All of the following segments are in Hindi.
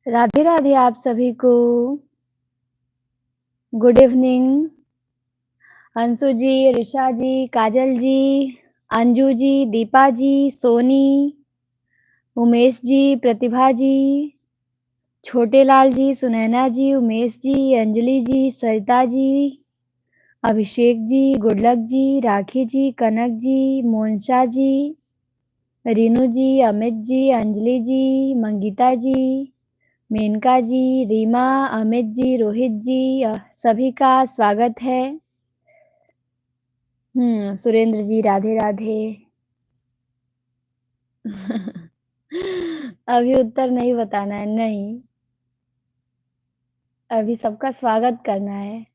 राधे राधे आप सभी को। Good evening. अंशु जी, ऋषा जी, काजल जी, अंजू जी, दीपा जी, सोनी, उमेश जी, प्रतिभा जी, छोटे लाल जी, सुनैना जी, उमेश जी, अंजलि जी, सरिता जी, अभिषेक जी, गुडलक जी, राखी जी, कनक जी, मोनशा जी, रीनू जी, अमित जी, अंजलि जी, मंगीता जी, मेनका जी, रीमा, अमित जी, रोहित जी, सभी का स्वागत है। सुरेंद्र जी, राधे राधे। अभी उत्तर नहीं बताना है, नहीं, अभी सबका स्वागत करना है।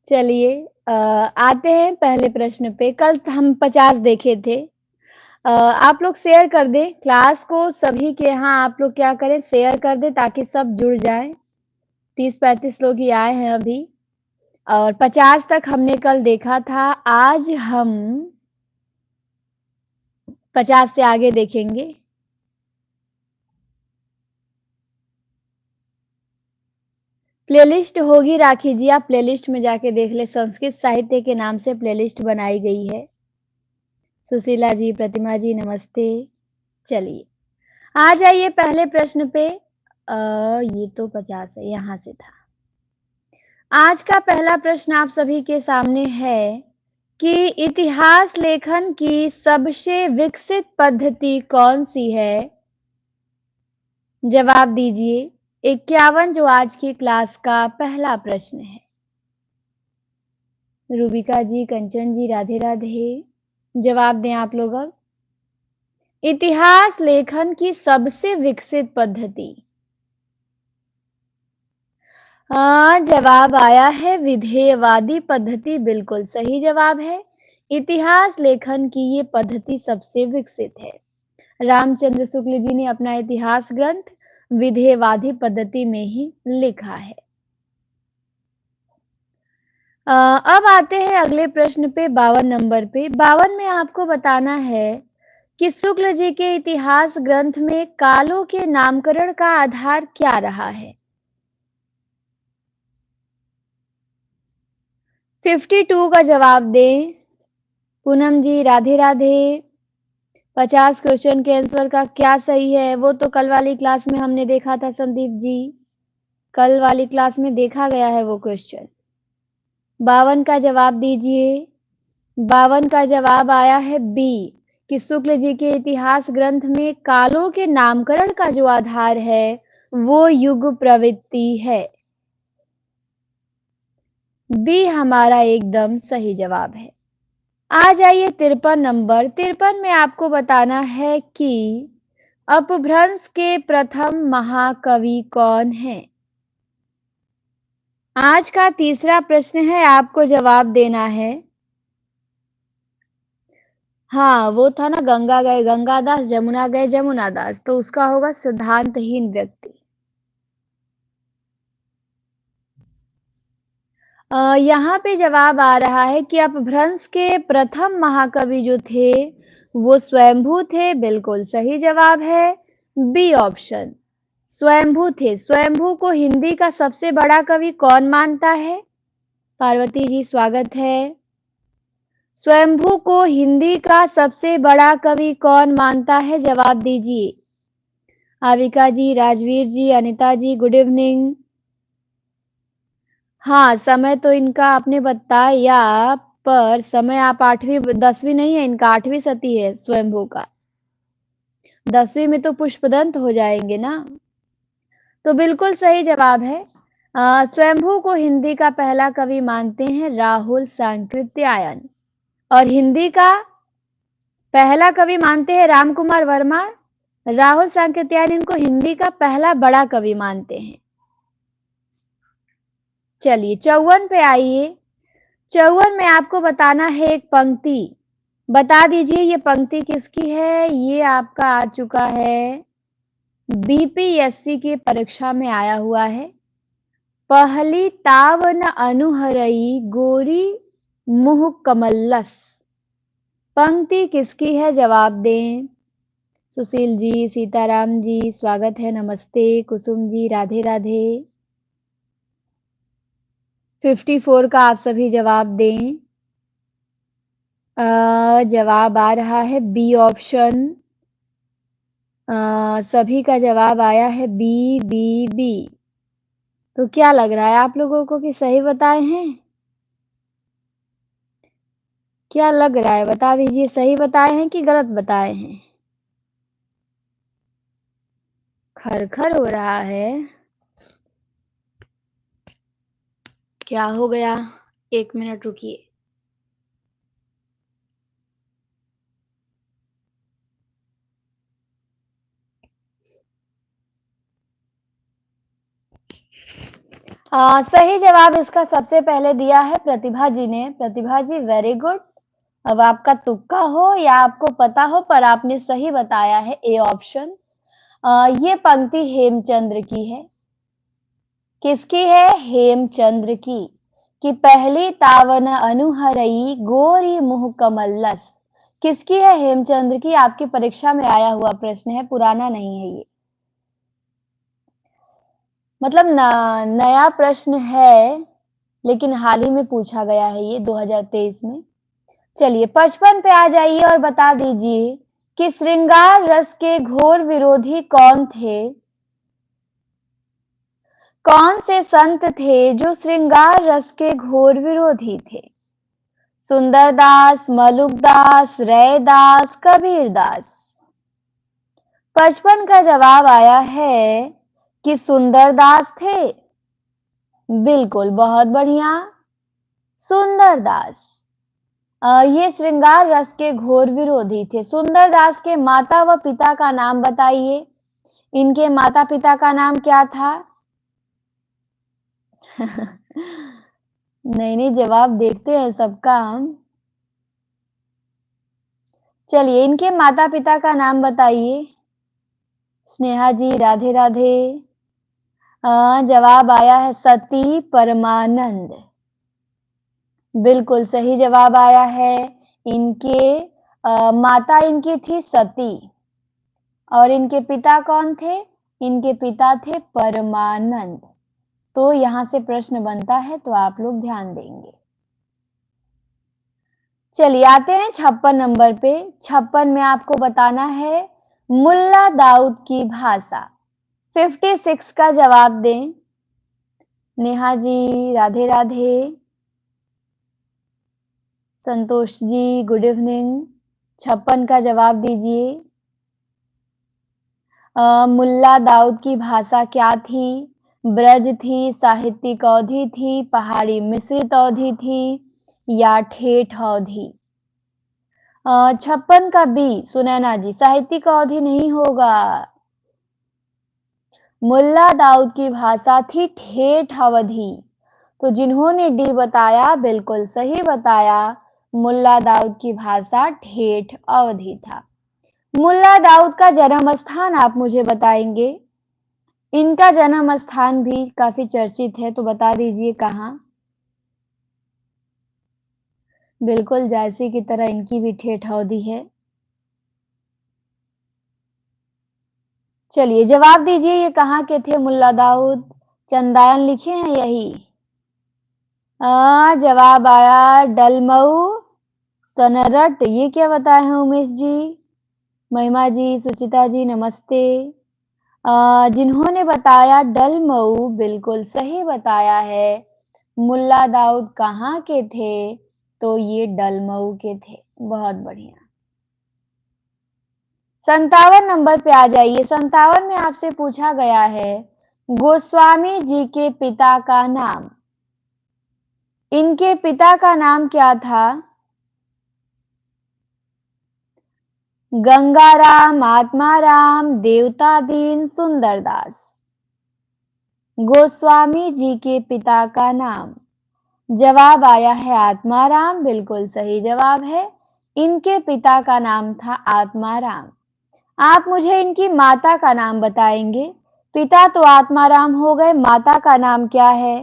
चलिए, आते हैं पहले प्रश्न पे। कल हम 50 देखे थे। आप लोग शेयर कर दें क्लास को, सभी के यहाँ आप लोग क्या करें, शेयर कर दें ताकि सब जुड़ जाएं। 30-35 लोग ही आए हैं अभी, और 50 तक हमने कल देखा था। आज हम 50 से आगे देखेंगे। प्लेलिस्ट होगी राखी जी, आप प्लेलिस्ट में जाके देख ले, संस्कृत साहित्य के नाम से प्लेलिस्ट बनाई गई है। सुशीला जी, प्रतिमा जी, नमस्ते। चलिए, आ जाइए पहले प्रश्न पे। ये तो 50 है, यहाँ से था। आज का पहला प्रश्न आप सभी के सामने है कि इतिहास लेखन की सबसे विकसित पद्धति कौन सी है? जवाब दीजिए। 51 जो आज की क्लास का पहला प्रश्न है। रूबिका जी, कंचन जी, राधे राधे। जवाब दें आप लोग अब। इतिहास लेखन की सबसे विकसित पद्धति। हाँ, जवाब आया है विधेयवादी पद्धति, बिल्कुल सही जवाब है। इतिहास लेखन की ये पद्धति सबसे विकसित है। रामचंद्र शुक्ल जी ने अपना इतिहास ग्रंथ विधेयवादी पद्धति में ही लिखा है। अब आते हैं अगले प्रश्न पे, 52 नंबर पे। 52 में आपको बताना है कि शुक्ल जी के इतिहास ग्रंथ में कालों के नामकरण का आधार क्या रहा है? 52 का जवाब दें। पूनम जी, राधे राधे। 50 क्वेश्चन के आंसर का क्या सही है वो तो कल वाली क्लास में हमने देखा था संदीप जी, कल वाली क्लास में देखा गया है वो क्वेश्चन। 52 का जवाब दीजिए। 52 का जवाब आया है बी, कि शुक्ल जी के इतिहास ग्रंथ में कालों के नामकरण का जो आधार है वो युग प्रवृत्ति है। बी हमारा एकदम सही जवाब है। आ जाइए 53 नंबर। 53 में आपको बताना है कि अपभ्रंश के प्रथम महाकवि कौन है? आज का तीसरा प्रश्न है, आपको जवाब देना है। हाँ, वो था ना, गंगा गए गंगादास, जमुना गए जमुनादास, तो उसका होगा सिद्धांतहीन व्यक्ति। यहाँ पे जवाब आ रहा है कि अपभ्रंश के प्रथम महाकवि जो थे वो स्वयंभू थे, बिल्कुल सही जवाब है बी ऑप्शन, स्वयंभू थे। स्वयंभू को हिंदी का सबसे बड़ा कवि कौन मानता है? पार्वती जी, स्वागत है। स्वयंभू को हिंदी का सबसे बड़ा कवि कौन मानता है? जवाब दीजिए। आविका जी, राजवीर जी, अनिता जी, गुड इवनिंग। हाँ, समय तो इनका आपने बताया, पर समय आप 8वीं 10वीं नहीं है इनका, 8वीं सती है स्वयंभू का। 10वीं में तो पुष्पदंत हो जाएंगे ना, तो बिल्कुल सही जवाब है। स्वयंभू को हिंदी का पहला कवि मानते हैं राहुल सांकृत्यायन, और हिंदी का पहला कवि मानते हैं राम कुमार वर्मा। राहुल सांकृत्यायन इनको हिंदी का पहला बड़ा कवि मानते हैं। चलिए 54 पे आइए। 54 में आपको बताना है एक पंक्ति, बता दीजिए ये पंक्ति किसकी है। ये आपका आ चुका है, बीपीएससी की परीक्षा में आया हुआ है। पहली ताव न अनुहरई गोरी मुह कमलस, पंक्ति किसकी है? जवाब दें। सुशील जी, सीताराम जी, स्वागत है, नमस्ते। कुसुम जी, राधे राधे। 54 का आप सभी जवाब दें। जवाब आ रहा है बी ऑप्शन। सभी का जवाब आया है बी, बी, बी। तो क्या लग रहा है आप लोगों को कि सही बताए हैं? क्या लग रहा है बता दीजिए, सही बताए हैं कि गलत बताए हैं? खर-खर हो रहा है। क्या हो गया? 1 मिनट रुकिए। सही जवाब इसका सबसे पहले दिया है प्रतिभा जी ने। प्रतिभा जी वेरी गुड। अब आपका तुक्का हो या आपको पता हो पर आपने सही बताया है ए ऑप्शन। ये पंक्ति हेमचंद्र की है। किसकी है? हेमचंद्र की। कि पहली तावन अनुहरई गोरी मुह कमलस। किसकी है? हेमचंद्र की। आपकी परीक्षा में आया हुआ प्रश्न है, पुराना नहीं है ये। मतलब नया प्रश्न है, लेकिन हाल ही में पूछा गया है ये 2023 में। चलिए 55 पे आ जाइए और बता दीजिए कि श्रृंगार रस के घोर विरोधी कौन थे? कौन से संत थे जो श्रृंगार रस के घोर विरोधी थे? सुंदरदास, मलुकदास, रैदास, कबीरदास। 55 का जवाब आया है कि सुंदरदास थे। बिल्कुल, बहुत बढ़िया। सुंदरदास। ये श्रृंगार रस के घोर विरोधी थे। सुंदरदास के माता व पिता का नाम बताइए। इनके माता पिता का नाम क्या था? नहीं नहीं, जवाब देखते हैं सबका हम। चलिए इनके माता पिता का नाम बताइए। स्नेहा जी, राधे राधे। जवाब आया है सती परमानंद। बिल्कुल सही जवाब आया है। इनके माता इनकी थी सती और इनके पिता कौन थे? इनके पिता थे परमानंद। तो यहाँ से प्रश्न बनता है तो आप लोग ध्यान देंगे। चलिए आते हैं 56 नंबर पे। 56 में आपको बताना है मुल्ला दाऊद की भाषा। 56 का जवाब दें। नेहा जी, राधे राधे। Santosh ji, good evening. 56 का जवाब दीजिए। मुल्ला दाऊद की भाषा क्या थी? ब्रज थी, साहित्यिक अवधि थी, पहाड़ी मिश्रित अवधि थी या ठेठ अवधि? 56 का बी, सुनैना जी, साहित्यिक अवधि नहीं होगा। मुल्ला दाऊद की भाषा थी ठेठ अवधि। तो जिन्होंने डी बताया बिल्कुल सही बताया। मुल्ला दाऊद की भाषा ठेठ अवधि था। मुल्ला दाऊद का जन्म स्थान आप मुझे बताएंगे। इनका जन्म स्थान भी काफी चर्चित है, तो बता दीजिए कहाँ? बिल्कुल जायसी की तरह इनकी भी ठेठ अवधि है। चलिए जवाब दीजिए, ये कहाँ के थे मुल्ला दाऊद? चंदायन लिखे हैं यही? जवाब आया डलमऊ सनरट। ये क्या बताए हैं उमेश जी? महिमा जी, सुचिता जी, नमस्ते। जिन्होंने बताया डलमऊ बिल्कुल सही बताया है। मुल्ला दाऊद कहाँ के थे? तो ये डलमऊ के थे। बहुत बढ़िया। 57 नंबर पे आ जाइए। 57 में आपसे पूछा गया है गोस्वामी जी के पिता का नाम। इनके पिता का नाम क्या था? गंगाराम, आत्माराम, देवतादीन, सुंदरदास। गोस्वामी जी के पिता का नाम। जवाब आया है आत्माराम। बिल्कुल सही जवाब है। इनके पिता का नाम था आत्माराम। आप मुझे इनकी माता का नाम बताएंगे। पिता तो आत्माराम हो गए, माता का नाम क्या है?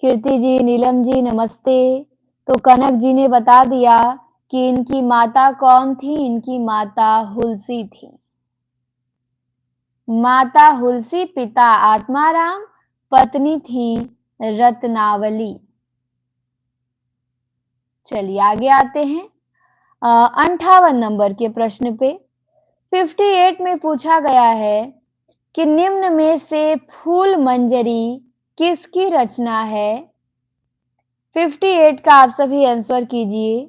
कीर्ति जी, नीलम जी, नमस्ते। तो कनक जी ने बता दिया कि इनकी माता कौन थी? इनकी माता हुलसी थी। माता हुलसी, पिता आत्माराम, पत्नी थी रत्नावली। चलिए आगे आते हैं 58 नंबर के प्रश्न पे। 58 में पूछा गया है कि निम्न में से फूल मंजरी किसकी रचना है? 58 का आप सभी आंसर कीजिए।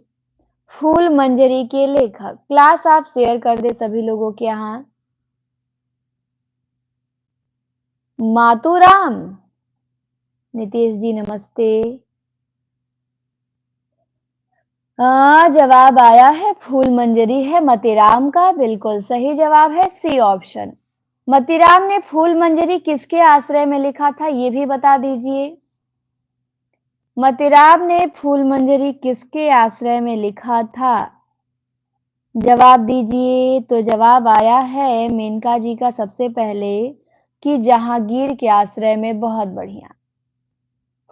फूल मंजरी के लेखक। क्लास आप शेयर कर दे सभी लोगों के यहाँ। मातूराम। नितेश जी नमस्ते। जवाब आया है फूल मंजरी है मतीराम का। बिल्कुल सही जवाब है सी ऑप्शन। मतीराम ने फूल मंजरी किसके आश्रय में लिखा था ये भी बता दीजिए। मतीराम ने फूल मंजरी किसके आश्रय में लिखा था? जवाब दीजिए। तो जवाब आया है मेनका जी का सबसे पहले कि जहांगीर के आश्रय में। बहुत बढ़िया।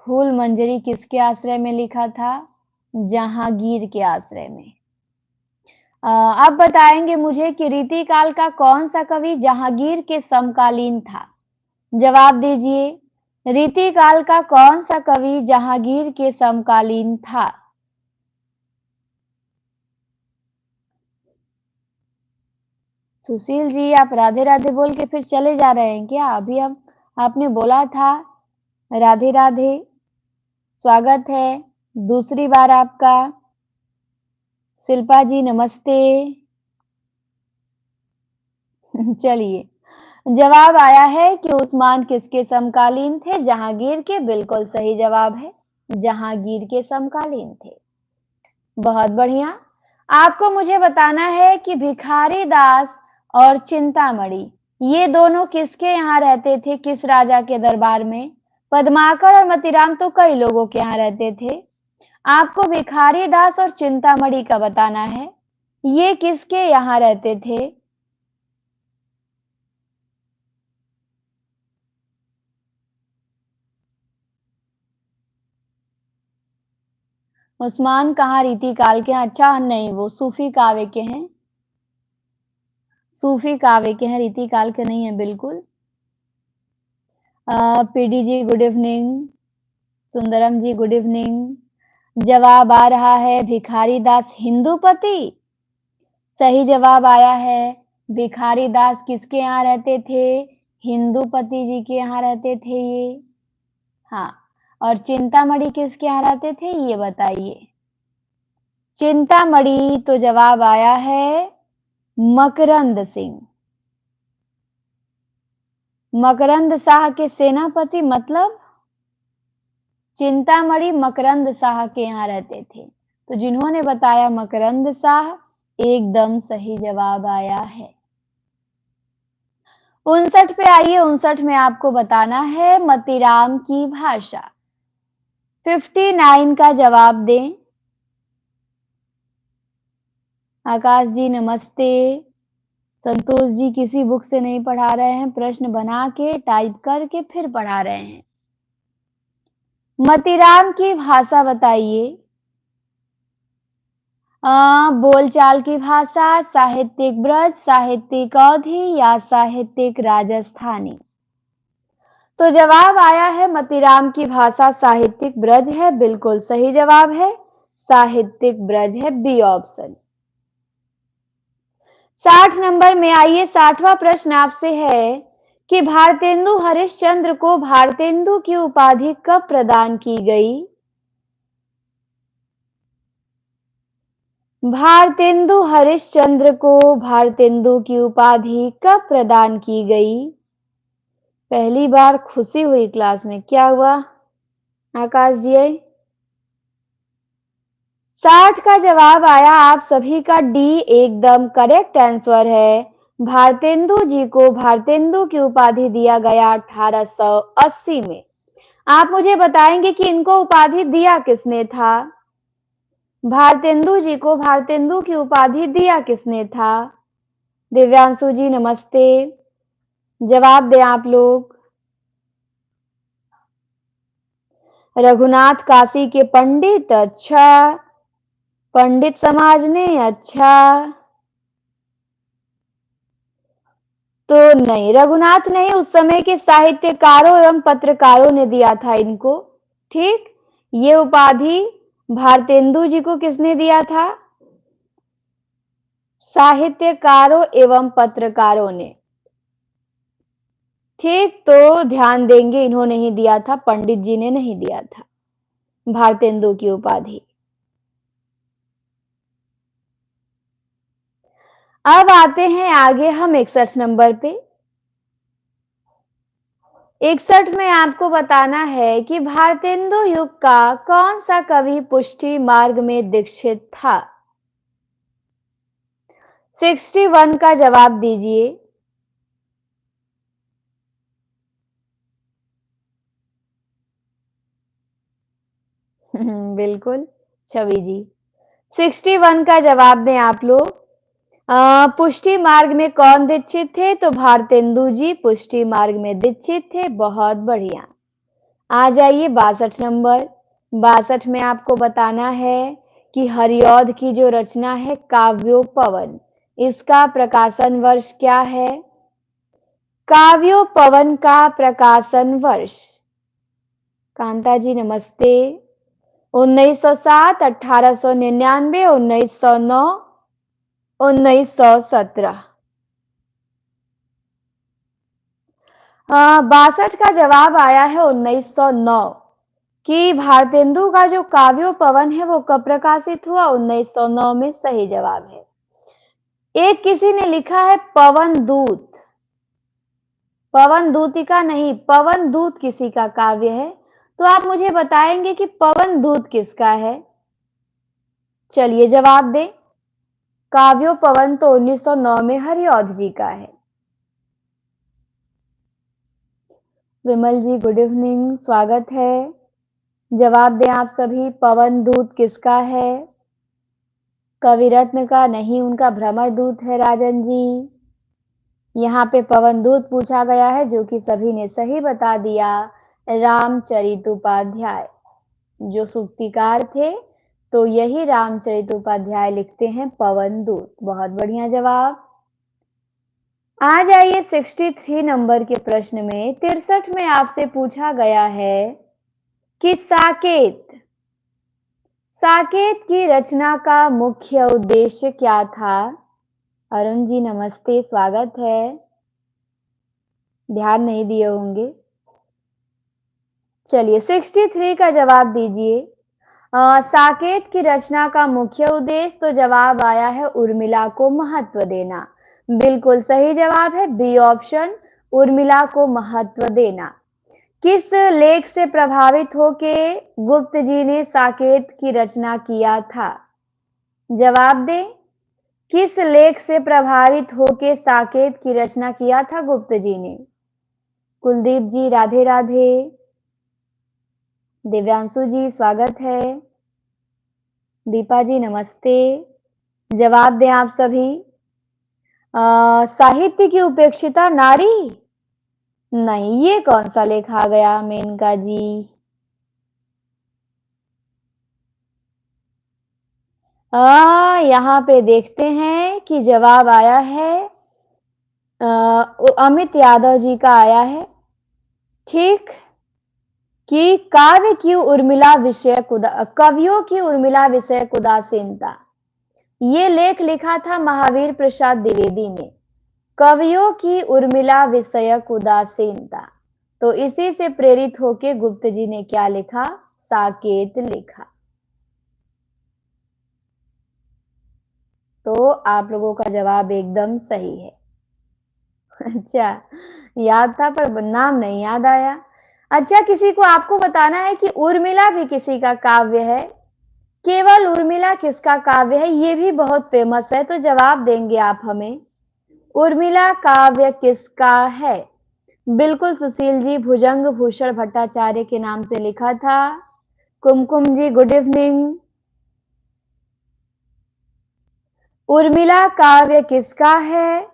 फूल मंजरी किसके आश्रय में लिखा था? जहांगीर के आश्रय में। अब बताएंगे मुझे कि रीतिकाल का कौन सा कवि जहांगीर के समकालीन था? जवाब दीजिए। रीतिकाल का कौन सा कवि जहांगीर के समकालीन था? सुशील जी आप राधे राधे बोल के फिर चले जा रहे हैं क्या? अभी हम आपने बोला था राधे राधे। स्वागत है दूसरी बार आपका। शिल्पा जी नमस्ते। चलिए जवाब आया है कि उस्मान किसके समकालीन थे? जहांगीर के। बिल्कुल सही जवाब है जहांगीर के समकालीन थे। बहुत बढ़िया। आपको मुझे बताना है कि भिखारी दास और चिंतामणि ये दोनों किसके यहाँ रहते थे? किस राजा के दरबार में? पद्माकर और मतीराम तो कई लोगों के यहाँ रहते थे। आपको भिखारी दास और चिंतामणि का बताना है ये किसके यहाँ रहते थे? उस्मान कहाँ रीतिकाल के हैं? अच्छा नहीं वो सूफी काव्य के हैं। सूफी काव्य के हैं रीतिकाल के नहीं है बिल्कुल। पीडी जी गुड इवनिंग। सुंदरम जी गुड इवनिंग। जवाब आ रहा है भिखारी दास हिंदूपति। सही जवाब आया है। भिखारी दास किसके यहाँ रहते थे? हिंदूपति जी के यहाँ रहते थे ये। हाँ। और चिंतामणि किसके यहाँ रहते थे ये बताइए। चिंतामणि तो जवाब आया है मकरंद सिंह। मकरंद शाह के सेनापति मतलब चिंतामणि मकरंद शाह के यहाँ रहते थे। तो जिन्होंने बताया मकरंद शाह एकदम सही जवाब आया है। 59 पे आइए। 59 में आपको बताना है मतीराम की भाषा। 59 का जवाब दें। आकाश जी नमस्ते। संतोष जी किसी बुक से नहीं पढ़ा रहे हैं प्रश्न बना के टाइप करके फिर पढ़ा रहे हैं। मतीराम की भाषा बताइए। बोलचाल की भाषा, साहित्यिक ब्रज, साहित्यिक अवधी या साहित्यिक राजस्थानी? तो जवाब आया है मतीराम की भाषा साहित्यिक ब्रज है। बिल्कुल सही जवाब है साहित्यिक ब्रज है बी ऑप्शन। 60 नंबर में आइए। 60वां प्रश्न आपसे है कि भारतेंदु हरिश्चंद्र को भारतेंदु की उपाधि कब प्रदान की गई? भारतेंदु हरिश्चंद्र को भारतेंदु की उपाधि कब प्रदान की गई? पहली बार खुशी हुई क्लास में। क्या हुआ आकाश जी? 60 का जवाब आया आप सभी का डी एकदम करेक्ट आंसर है। भारतेंदु जी को भारतेंदु की उपाधि दिया गया 1880 में। आप मुझे बताएंगे कि इनको उपाधि दिया किसने था? भारतेंदु जी को भारतेंदु की उपाधि दिया किसने था? दिव्यांशु जी नमस्ते। जवाब दें आप लोग। रघुनाथ काशी के पंडित। अच्छा पंडित समाज ने। अच्छा तो नहीं, रघुनाथ नहीं, उस समय के साहित्यकारों एवं पत्रकारों ने दिया था इनको। ठीक, ये उपाधि भारतेंदु जी को किसने दिया था? साहित्यकारों एवं पत्रकारों ने। ठीक, तो ध्यान देंगे, इन्होंने ही दिया था, पंडित जी ने नहीं दिया था भारतेंदु की उपाधि। अब आते हैं आगे हम 61 नंबर पे। 61 में आपको बताना है कि भारतेंदु युग का कौन सा कवि पुष्टि मार्ग में दीक्षित था? 61 का जवाब दीजिए। बिल्कुल, छवि जी। 61 का जवाब दें आप लोग। पुष्टि मार्ग में कौन दीक्षित थे? तो भारतेंदु जी पुष्टि मार्ग में दीक्षित थे। बहुत बढ़िया। आ जाइए 62 नंबर। 62 में आपको बताना है कि हरिऔध की जो रचना है काव्योपवन, इसका प्रकाशन वर्ष क्या है? काव्योपवन का प्रकाशन वर्ष। कांता जी नमस्ते। 1907, 1899, 1909, 1917। 62 का जवाब आया है 1909 कि भारतेंदु का जो काव्योपवन है वो कब प्रकाशित हुआ? 1909 में सही जवाब है। एक किसी ने लिखा है पवन दूत, पवन दूतिका नहीं, पवन दूत किसी का काव्य है, तो आप मुझे बताएंगे कि पवन दूत किसका है? चलिए जवाब दें। काव्योपवन तो 1909 में हरिऔध जी का है। विमल जी गुड इवनिंग, स्वागत है। जवाब दें आप सभी, पवन दूत किसका है? कविरत्न का नहीं, उनका भ्रमर दूत है राजन जी। यहाँ पे पवन दूत पूछा गया है, जो कि सभी ने सही बता दिया, रामचरितोपाध्याय जो सूक्तिकार थे, तो यही रामचरितोपाध्याय लिखते हैं पवन दूत। बहुत बढ़िया जवाब। आ जाइए 63 नंबर के प्रश्न में। 63 में आपसे पूछा गया है कि साकेत, साकेत की रचना का मुख्य उद्देश्य क्या था? अरुण जी नमस्ते, स्वागत है। ध्यान नहीं दिए होंगे। चलिए 63 का जवाब दीजिए। साकेत की रचना का मुख्य उद्देश्य, तो जवाब आया है उर्मिला को महत्व देना। बिल्कुल सही जवाब है बी ऑप्शन, उर्मिला को महत्व देना। किस लेख से प्रभावित होके गुप्त जी ने साकेत की रचना किया था? जवाब दें। किस लेख से प्रभावित होके साकेत की रचना किया था गुप्त जी ने? कुलदीप जी राधे राधे। दिव्यांशु जी स्वागत है। दीपा जी नमस्ते। जवाब दें आप सभी। साहित्य की उपेक्षिता नारी? नहीं, ये कौन सा लेख आ गया मेनका जी? यहाँ पे देखते हैं कि जवाब आया है अमित यादव जी का आया है। ठीक, कि काव्य की उर्मिला विषय कवियों की उर्मिला विषय उदासीनता, ये लेख लिखा था महावीर प्रसाद द्विवेदी ने। कवियों की उर्मिला विषयक उदासीनता, तो इसी से प्रेरित होके गुप्त जी ने क्या लिखा? साकेत लिखा। तो आप लोगों का जवाब एकदम सही है। अच्छा, याद था पर नाम नहीं याद आया। अच्छा, किसी को आपको बताना है कि उर्मिला भी किसी का काव्य है। केवल उर्मिला किसका काव्य है? ये भी बहुत फेमस है, तो जवाब देंगे आप हमें। उर्मिला काव्य किसका है? बिल्कुल सुशील जी, भुजंग भूषण भट्टाचार्य के नाम से लिखा था। कुमकुम जी गुड इवनिंग। उर्मिला काव्य किसका है?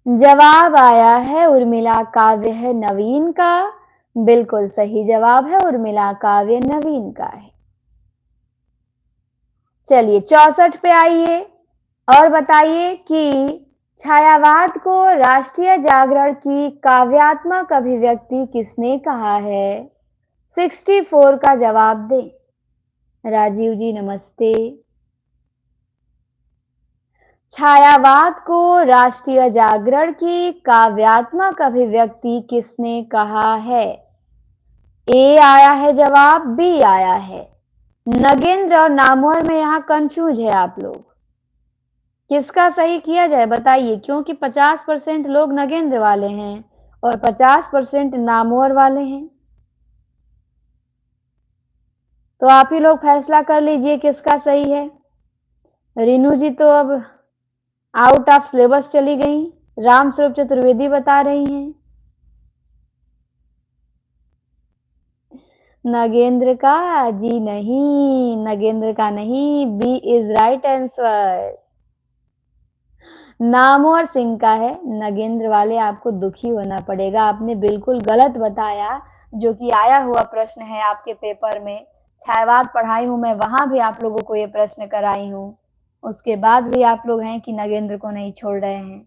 जवाब आया है उर्मिला काव्य है नवीन का। बिल्कुल सही जवाब है, उर्मिला काव्य नवीन का है। चलिए 64 पे आइए और बताइए कि छायावाद को राष्ट्रीय जागरण की काव्यात्मक अभिव्यक्ति किसने कहा है? 64 का जवाब दें। राजीव जी नमस्ते। छायावाद को राष्ट्रीय जागरण की काव्यात्मक अभिव्यक्ति किसने कहा है? ए आया है जवाब, बी आया है। नगेंद्र और नामवर में यहाँ कंफ्यूज है आप लोग, किसका सही किया जाए बताइए, क्योंकि 50% लोग नगेंद्र वाले हैं और 50% नामवर वाले हैं। तो आप ही लोग फैसला कर लीजिए किसका सही है। रीनू जी तो अब आउट ऑफ सिलेबस चली गई, रामस्वरूप चतुर्वेदी बता रही हैं नगेंद्र का। जी नहीं, नगेंद्र का नहीं, B is right answer. Namvar Singh का है। नगेंद्र वाले आपको दुखी होना पड़ेगा, आपने बिल्कुल गलत बताया। जो कि आया हुआ प्रश्न है आपके पेपर में, छायावाद पढ़ाई हूं मैं, वहां भी आप लोगों को ये प्रश्न कराई हूं, उसके बाद भी आप लोग हैं कि नगेंद्र को नहीं छोड़ रहे हैं।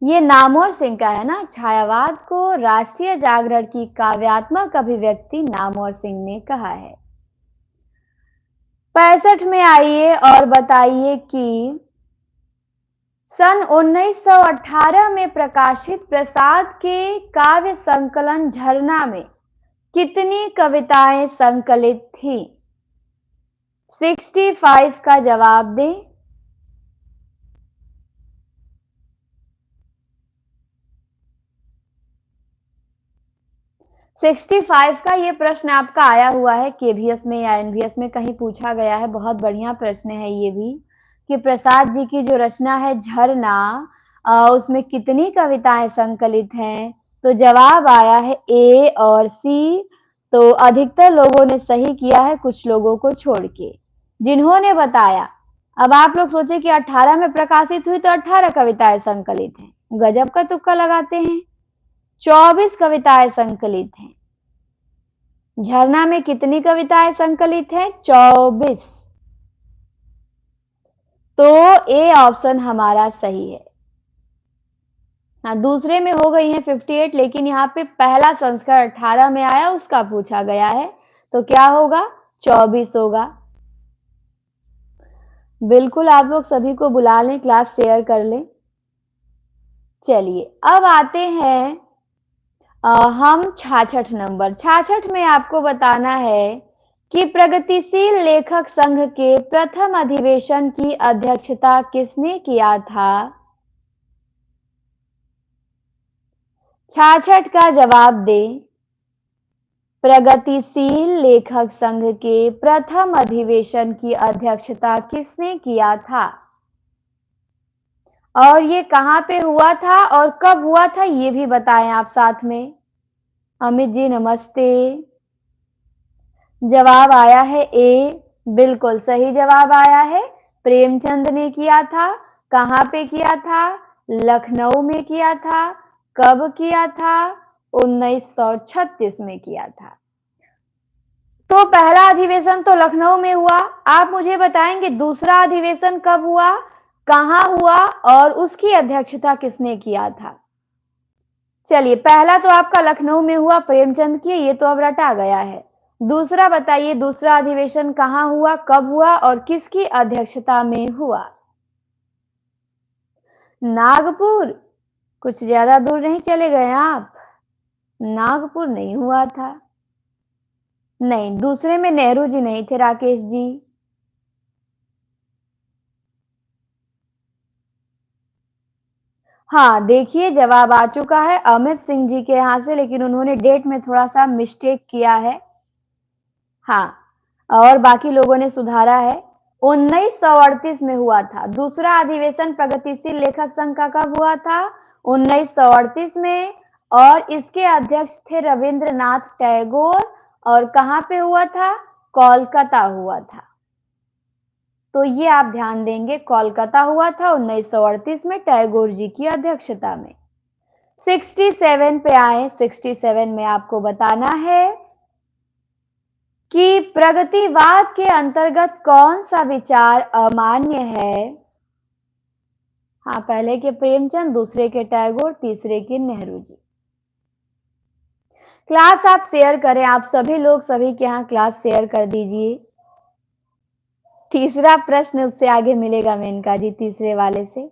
ये नामवर सिंह का है ना। छायावाद को राष्ट्रीय जागरण की काव्यात्मक अभिव्यक्ति नामवर सिंह ने कहा है। 65 में आइए और बताइए कि सन 1918 में प्रकाशित प्रसाद के काव्य संकलन झरना में कितनी कविताएं संकलित थी? 65 का जवाब दें। सिक्सटी फाइव का ये प्रश्न आपका आया हुआ है केवीएस में या एनवीएस में कहीं पूछा गया है। बहुत बढ़िया प्रश्न है ये भी, कि प्रसाद जी की जो रचना है झरना, उसमें कितनी कविताएं संकलित हैं? तो जवाब आया है ए और सी। तो अधिकतर लोगों ने सही किया है, कुछ लोगों को छोड़ के। जिन्होंने बताया, अब आप लोग सोचे कि 18 में प्रकाशित हुई तो 18 कविताएं संकलित हैं, गजब का तुक्का लगाते हैं। 24 कविताएं संकलित हैं। झरना में कितनी कविताएं संकलित हैं? 24। तो ए ऑप्शन हमारा सही है। हाँ, दूसरे में हो गई है 58, लेकिन यहाँ पे पहला संस्करण 18 में आया, उसका पूछा गया है, तो क्या होगा? 24 होगा। बिल्कुल, आप लोग सभी को बुला लें, क्लास शेयर कर लें। चलिए अब आते हैं हम 66 नंबर। 66 में आपको बताना है कि प्रगतिशील लेखक संघ के प्रथम अधिवेशन की अध्यक्षता किसने किया था? 66 का जवाब दें। प्रगतिशील लेखक संघ के प्रथम अधिवेशन की अध्यक्षता किसने किया था? और ये कहाँ पे हुआ था और कब हुआ था ये भी बताएं आप साथ में। अमित जी नमस्ते। जवाब आया है ए, बिल्कुल सही जवाब आया है। प्रेमचंद ने किया था। कहाँ पे किया था? लखनऊ में किया था। कब किया था? 1936 में किया था। तो पहला अधिवेशन तो लखनऊ में हुआ। आप मुझे बताएंगे दूसरा अधिवेशन कब हुआ, कहाँ हुआ और उसकी अध्यक्षता किसने किया था? चलिए, पहला तो आपका लखनऊ में हुआ प्रेमचंद की, ये तो अब रटा गया है। दूसरा बताइए, दूसरा अधिवेशन कहाँ हुआ, कब हुआ और किसकी अध्यक्षता में हुआ? नागपुर। कुछ ज्यादा दूर नहीं चले गए आप, नागपुर नहीं हुआ था। नहीं, दूसरे में नेहरू जी नहीं थे राकेश जी। हाँ, देखिए जवाब आ चुका है अमित सिंह जी के यहाँ से, लेकिन उन्होंने डेट में थोड़ा सा मिस्टेक किया है। हाँ, और बाकी लोगों ने सुधारा है। 1938 में हुआ था दूसरा अधिवेशन प्रगतिशील लेखक संघ का। कब हुआ था? 1938 में। और इसके अध्यक्ष थे रविंद्रनाथ टैगोर। और कहाँ पे हुआ था? कोलकाता हुआ था। तो ये आप ध्यान देंगे, कोलकाता हुआ था 1938 में टैगोर जी की अध्यक्षता में। 67 पे आए। 67 में आपको बताना है कि प्रगतिवाद के अंतर्गत कौन सा विचार अमान्य है? हाँ, पहले के प्रेमचंद, दूसरे के टैगोर, तीसरे के नेहरू जी। क्लास आप शेयर करें, आप सभी लोग सभी के यहाँ क्लास शेयर कर दीजिए। तीसरा प्रश्न उससे आगे मिलेगा मेनका जी, तीसरे वाले से।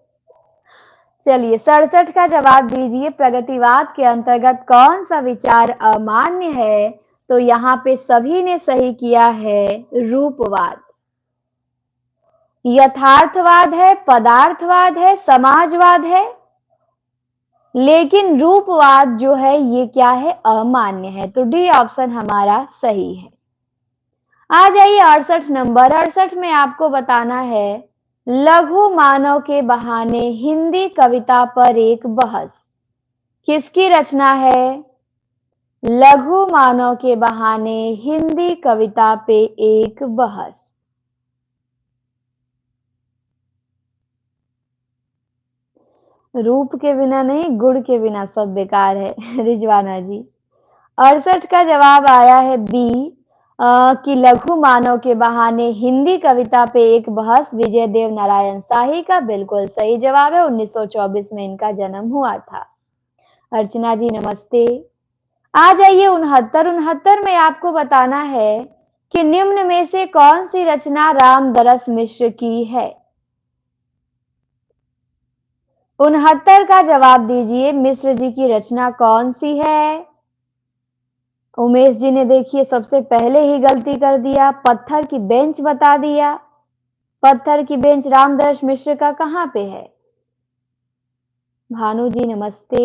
चलिए 67 का जवाब दीजिए। प्रगतिवाद के अंतर्गत कौन सा विचार अमान्य है? तो यहाँ पे सभी ने सही किया है, रूपवाद। यथार्थवाद है, पदार्थवाद है, समाजवाद है, लेकिन रूपवाद जो है ये क्या है? अमान्य है। तो डी ऑप्शन हमारा सही है। आ जाइए 68 नंबर। 68 में आपको बताना है, लघु मानव के बहाने हिंदी कविता पर एक बहस। किसकी रचना है? लघु मानव के बहाने हिंदी कविता पे एक बहस। रूप के बिना नहीं, गुड़ के बिना सब बेकार है रिजवाना जी। 68 का जवाब आया है बी, कि लघु मानव के बहाने हिंदी कविता पे एक बहस विजय देव नारायण शाही का बिल्कुल सही जवाब है। 1924 में इनका जन्म हुआ था। अर्चना जी नमस्ते। आ जाइए 69 में आपको बताना है कि निम्न में से कौन सी रचना रामदरस मिश्र की है? 69 का जवाब दीजिए, मिश्र जी की रचना कौन सी है? उमेश जी ने देखिए सबसे पहले ही गलती कर दिया, पत्थर की बेंच बता दिया। पत्थर की बेंच रामदरस मिश्र का कहां पे है? भानु जी नमस्ते।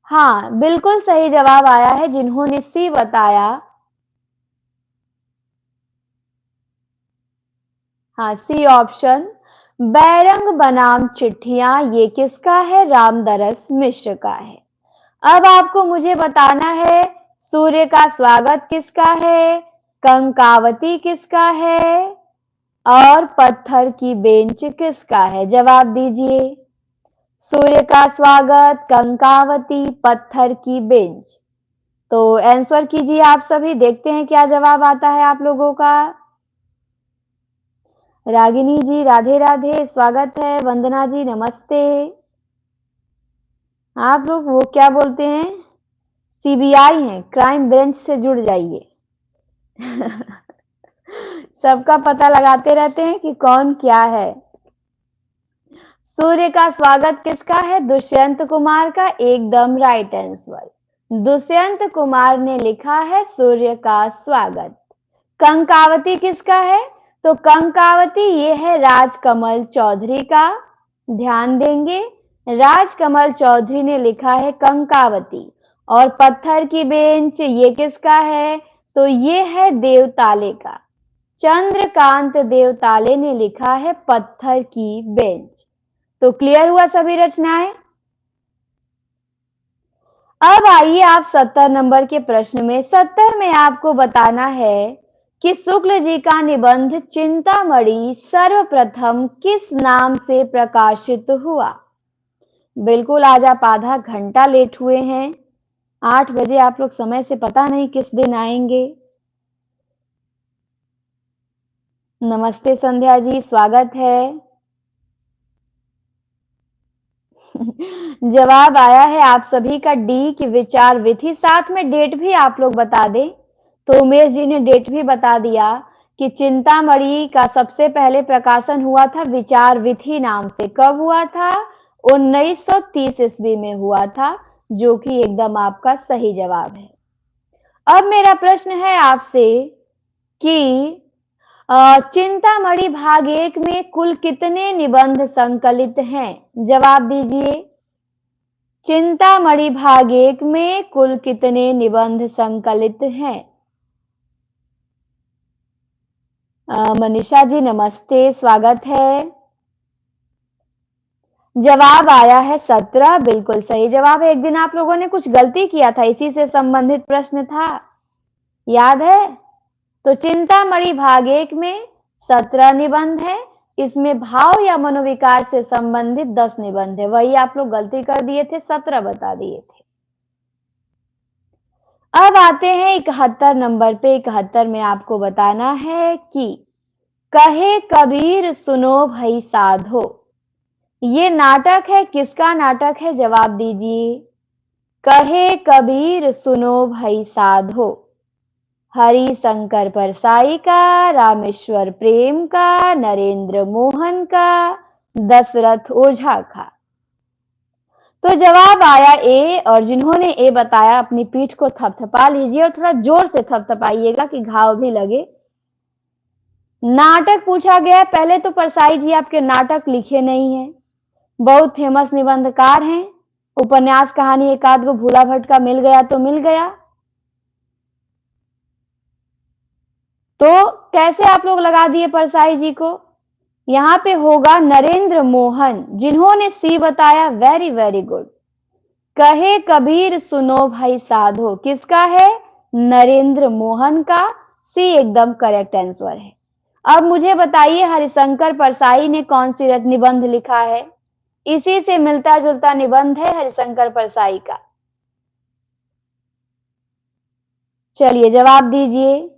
हाँ, बिल्कुल सही जवाब आया है, जिन्होंने सी बताया। हाँ, सी ऑप्शन। बैरंग बनाम चिट्ठियां, ये किसका है? रामदरस मिश्र का है। अब आपको मुझे बताना है, सूर्य का स्वागत किसका है? कंकावती किसका है? और पत्थर की बेंच किसका है? जवाब दीजिए। सूर्य का स्वागत, कंकावती, पत्थर की बेंच। तो आंसर कीजिए आप सभी, देखते हैं क्या जवाब आता है आप लोगों का। रागिनी जी राधे राधे, स्वागत है। वंदना जी नमस्ते। आप लोग वो क्या बोलते हैं, सीबीआई हैं, क्राइम ब्रांच से जुड़ जाइए सबका पता लगाते रहते हैं कि कौन क्या है। सूर्य का स्वागत किसका है? दुष्यंत कुमार का, एकदम राइट आंसर। दुष्यंत कुमार ने लिखा है सूर्य का स्वागत। कंकावती किसका है? तो कंकावती ये है राजकमल चौधरी का। ध्यान देंगे, राजकमल चौधरी ने लिखा है कंकावती। और पत्थर की बेंच ये किसका है? तो ये है देवताले का। चंद्रकांत देवताले ने लिखा है पत्थर की बेंच। तो क्लियर हुआ सभी रचनाएं। अब आइए आप 70 नंबर के प्रश्न में। 70 में आपको बताना है कि शुक्ल जी का निबंध चिंतामणि सर्वप्रथम किस नाम से प्रकाशित हुआ? बिल्कुल, आज आप आधा घंटा लेट हुए हैं। 8 बजे आप लोग समय से पता नहीं किस दिन आएंगे। नमस्ते संध्या जी, स्वागत है जवाब आया है आप सभी का डी की विचार विधि। साथ में डेट भी आप लोग बता दें। तो उमेश जी ने डेट भी बता दिया कि चिंतामणि का सबसे पहले प्रकाशन हुआ था विचार विधि नाम से। कब हुआ था? 1930 ईस्वी में हुआ था, जो कि एकदम आपका सही जवाब है। अब मेरा प्रश्न है आपसे कि चिंतामणि भाग 1 में कुल कितने निबंध संकलित हैं? जवाब दीजिए। चिंतामणि भाग 1 में कुल कितने निबंध संकलित हैं? मनीषा जी नमस्ते, स्वागत है। जवाब आया है 17, बिल्कुल सही जवाब है। एक दिन आप लोगों ने कुछ गलती किया था, इसी से संबंधित प्रश्न था, याद है? तो चिंतामणि भाग 1 में 17 निबंध है। इसमें भाव या मनोविकार से संबंधित 10 निबंध है। वही आप लोग गलती कर दिए थे, 17 बता दिए थे। अब आते हैं 71 नंबर पे। 71 में आपको बताना है कि कहे कबीर सुनो भई साधो, ये नाटक है, किसका नाटक है? जवाब दीजिए। कहे कबीर सुनो भाई साधो, हरि शंकर परसाई का, रामेश्वर प्रेम का, नरेंद्र मोहन का, दशरथ ओझा का। तो जवाब आया ए, और जिन्होंने ए बताया अपनी पीठ को थपथपा लीजिए और थोड़ा जोर से थपथपाइएगा कि घाव भी लगे। नाटक पूछा गया है। पहले तो परसाई जी आपके नाटक लिखे नहीं हैं, बहुत फेमस निबंधकार हैं। उपन्यास कहानी एक आध गो भूला भटका मिल गया तो मिल गया। तो कैसे आप लोग लगा दिए परसाई जी को? यहां पे होगा नरेंद्र मोहन, जिन्होंने सी बताया। Very very good. कहे कबीर सुनो भाई साधो किसका है? नरेंद्र मोहन का। सी एकदम करेक्ट आंसर है। अब मुझे बताइए हरिशंकर परसाई ने कौन सी निबंध लिखा है? इसी से मिलता जुलता निबंध है हरिशंकर परसाई का। चलिए जवाब दीजिए।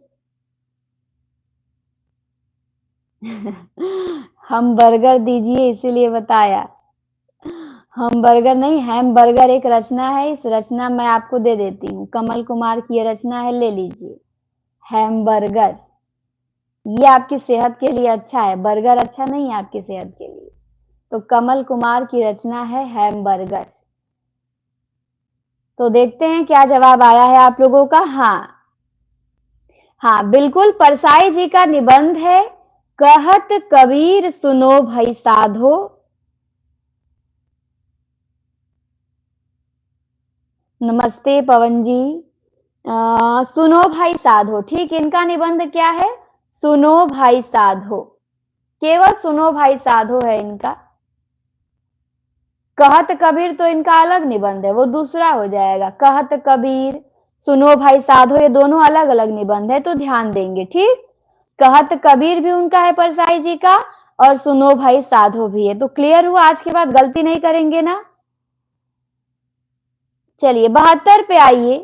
हम बर्गर दीजिए, इसीलिए बताया। हम बर्गर नहीं, हैम बर्गर एक रचना है। इस रचना मैं आपको दे देती हूँ। कमल कुमार की ये रचना है, ले लीजिए। हैम बर्गर, ये आपकी सेहत के लिए अच्छा है। बर्गर अच्छा नहीं है आपकी सेहत के लिए। तो कमल कुमार की रचना है हैम बर्गर। तो देखते हैं क्या जवाब आया है आप लोगों का। हाँ हाँ, बिल्कुल परसाई जी का निबंध है कहत कबीर सुनो भाई साधो। नमस्ते पवन जी। सुनो भाई साधो, ठीक। इनका निबंध क्या है? सुनो भाई साधो, केवल सुनो भाई साधो है इनका। कहत कबीर तो इनका अलग निबंध है, वो दूसरा हो जाएगा। कहत कबीर, सुनो भाई साधो, ये दोनों अलग अलग निबंध है, तो ध्यान देंगे। ठीक, कहत कबीर भी उनका है परसाई जी का, और सुनो भाई साधो भी है। तो क्लियर हुआ, आज के बाद गलती नहीं करेंगे ना। चलिए 72 पे आइए।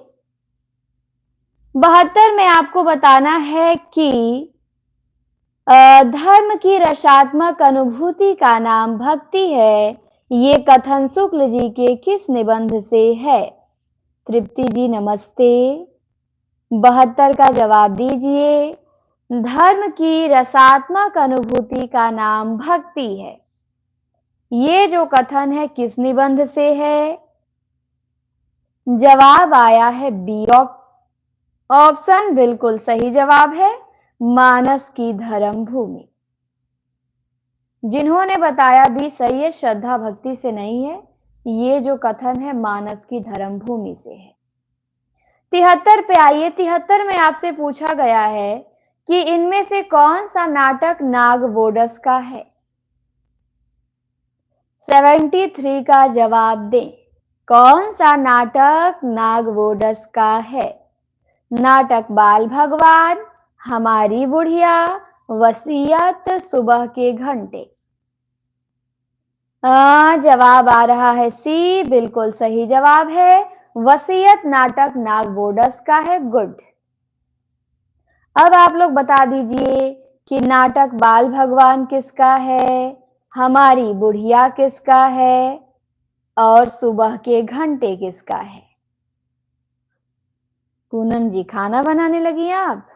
72 में आपको बताना है कि धर्म की रसात्मक अनुभूति का नाम भक्ति है। ये कथन शुक्ल जी के किस निबंध से है? तृप्ति जी नमस्ते। 72 का जवाब दीजिए। धर्म की रसात्मक अनुभूति का नाम भक्ति है। ये जो कथन है किस निबंध से है? जवाब आया है बी ऑप्शन बिल्कुल सही जवाब है, मानस की धर्म भूमि। जिन्होंने बताया भी सही है, श्रद्धा भक्ति से नहीं है। ये जो कथन है मानस की धर्म भूमि से है। 73 पे आइए। 73 में आपसे पूछा गया है कि इनमें से कौन सा नाटक नागवोडस का है? 73 का जवाब दें। कौन सा नाटक नागवोडस का है? नाटक बाल भगवान, हमारी बुढ़िया, वसीयत, सुबह के घंटे। जवाब आ रहा है सी, बिल्कुल सही जवाब है। वसीयत नाटक नागवोडस का है। गुड। अब आप लोग बता दीजिए कि नाटक बाल भगवान किसका है, हमारी बुढ़िया किसका है, और सुबह के घंटे किसका है? पूनम जी खाना बनाने लगी हैं आप?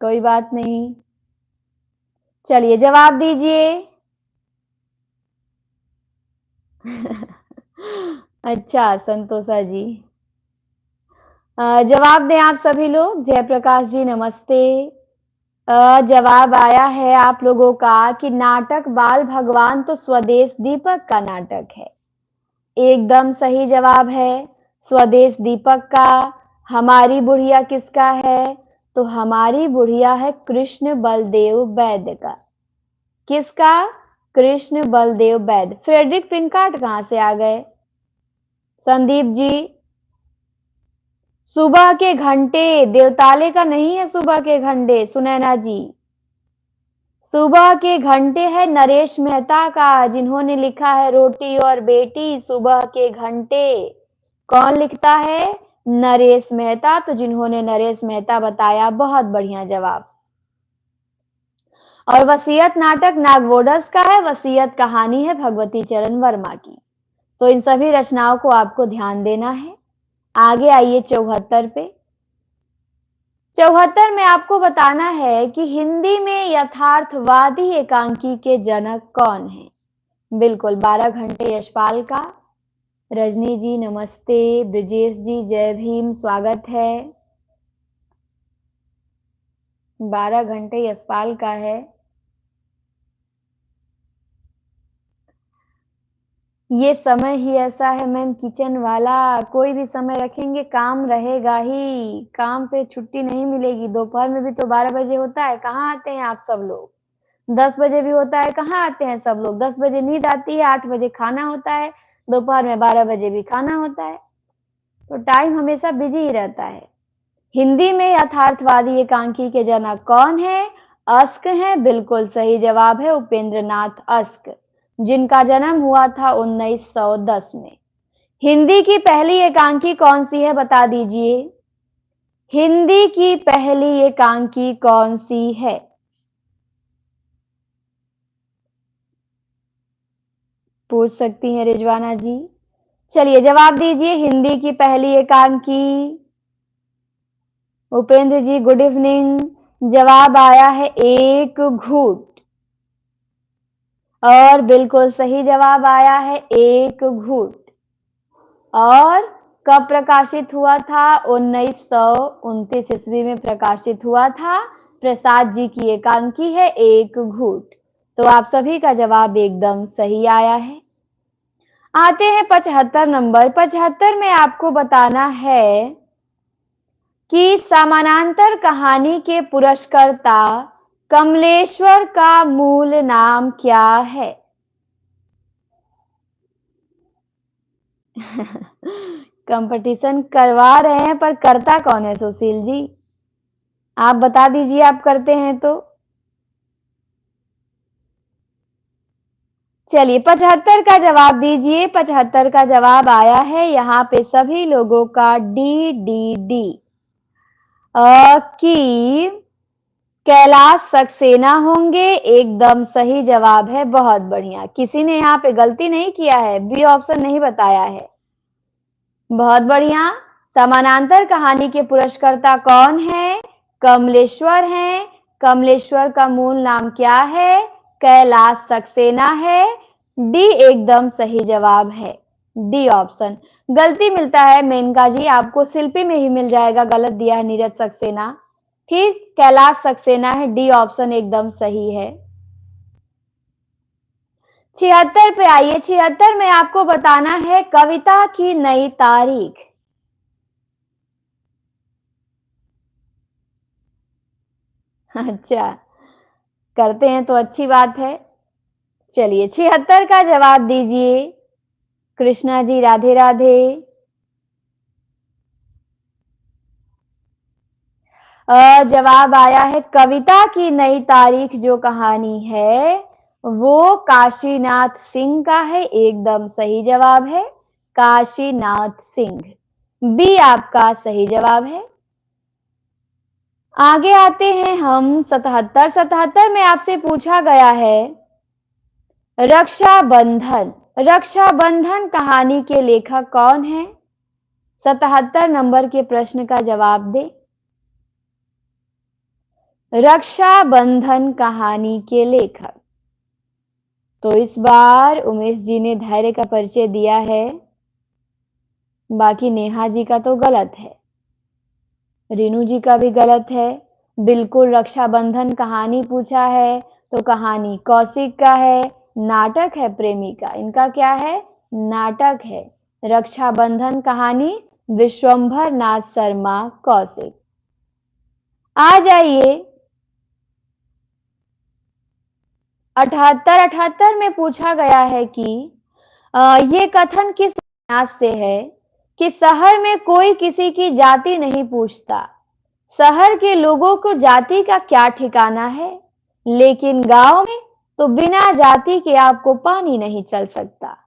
कोई बात नहीं, चलिए जवाब दीजिए। अच्छा संतोषा जी। जवाब दें आप सभी लोग। जयप्रकाश जी नमस्ते। जवाब आया है आप लोगों का कि नाटक बाल भगवान तो स्वदेश दीपक का नाटक है। एकदम सही जवाब है, स्वदेश दीपक का। हमारी बुढ़िया किसका है? तो हमारी बुढ़िया है कृष्ण बलदेव वैद्य का। किसका? कृष्ण बलदेव वैद्य। फ्रेडरिक पिनकार्ट कहां से आ गए? संदीप जी। सुबह के घंटे देवताले का नहीं है। सुबह के घंटे सुनैना जी, सुबह के घंटे है नरेश मेहता का, जिन्होंने लिखा है रोटी और बेटी सुबह के घंटे। कौन लिखता है? नरेश मेहता। तो जिन्होंने नरेश मेहता बताया, बहुत बढ़िया जवाब। और वसीयत नाटक नागवोडस का है, वसीयत कहानी है भगवती चरण वर्मा की। तो इन सभी रचनाओं को आपको ध्यान देना है। आगे आइए 74 पे। 74 में आपको बताना है कि हिंदी में यथार्थवादी एकांकी के जनक कौन हैं? बिल्कुल 12 घंटे यशपाल का। रजनी जी नमस्ते, ब्रिजेश जी जय भीम, स्वागत है। 12 घंटे यशपाल का है। ये समय ही ऐसा है मैम किचन वाला, कोई भी समय रखेंगे काम रहेगा ही, काम से छुट्टी नहीं मिलेगी। दोपहर में भी तो 12 बजे होता है, कहाँ आते हैं आप सब लोग? 10 बजे भी होता है, कहाँ आते हैं सब लोग? 10 बजे नींद आती है, 8 बजे खाना होता है, दोपहर में 12 बजे भी खाना होता है, तो टाइम हमेशा बिजी ही रहता है। हिंदी में यथार्थवादी एकांकी के जनक कौन है? अस्क हैं, बिल्कुल सही जवाब है उपेंद्र नाथ अस्क, जिनका जन्म हुआ था 1910 में। हिंदी की पहली एकांकी कौन सी है बता दीजिए। हिंदी की पहली एकांकी कौन सी है? पूछ सकती हैं रिजवाना जी। चलिए जवाब दीजिए, हिंदी की पहली एकांकी। उपेंद्र जी गुड इवनिंग। जवाब आया है एक घूट, और बिल्कुल सही जवाब आया है एक घूट। और कब प्रकाशित हुआ था? 1929 ईस्वी में प्रकाशित हुआ था। प्रसाद जी की एकांकी है एक घूट। तो आप सभी का जवाब एकदम सही आया है। आते हैं 75 नंबर। 75 में आपको बताना है कि समानांतर कहानी के पुरस्कर्ता कमलेश्वर का मूल नाम क्या है? कंपटीशन करवा रहे हैं पर करता कौन है सुशील जी? आप बता दीजिए, आप करते हैं तो। चलिए 75 का जवाब दीजिए। 75 का जवाब आया है यहाँ पे सभी लोगों का डी डी डी कि कैलाश सक्सेना होंगे, एकदम सही जवाब है। बहुत बढ़िया, किसी ने यहाँ पे गलती नहीं किया है, बी ऑप्शन नहीं बताया है। बहुत बढ़िया। समानांतर कहानी के पुरस्कर्ता कौन है? कमलेश्वर हैं। कमलेश्वर का मूल नाम क्या है? कैलाश सक्सेना है। डी एकदम सही जवाब है, डी ऑप्शन। गलती मिलता है मेनका जी, आपको शिल्पी में ही मिल जाएगा, गलत दिया है नीरज सक्सेना। ठीक, कैलाश सक्सेना है, डी ऑप्शन एकदम सही है। 76 पे आइए। 76 में आपको बताना है कविता की नई तारीख। अच्छा, करते हैं तो अच्छी बात है। चलिए 76 का जवाब दीजिए। कृष्णा जी राधे राधे। जवाब आया है कविता की नई तारीख जो कहानी है वो काशीनाथ सिंह का है, एकदम सही जवाब है काशीनाथ सिंह। बी आपका सही जवाब है। आगे आते हैं हम 77। 77 में आपसे पूछा गया है रक्षाबंधन। रक्षाबंधन कहानी के लेखक कौन है? 77 नंबर के प्रश्न का जवाब दे। रक्षाबंधन कहानी के लेखक। तो इस बार उमेश जी ने धैर्य का परिचय दिया है, बाकी नेहा जी का तो गलत है, रीनू जी का भी गलत है। बिल्कुल रक्षाबंधन कहानी पूछा है तो कहानी कौशिक का है, नाटक है प्रेमी का। इनका क्या है? नाटक है। रक्षाबंधन कहानी विश्वंभर नाथ शर्मा कौशिक। आ जाइए 78। 78 में पूछा गया है कि ये कथन किस उपन्यास से है कि शहर में कोई किसी की जाति नहीं पूछता, शहर के लोगों को जाति का क्या ठिकाना है, लेकिन गांव में तो बिना जाति के आपको पानी नहीं चल सकता।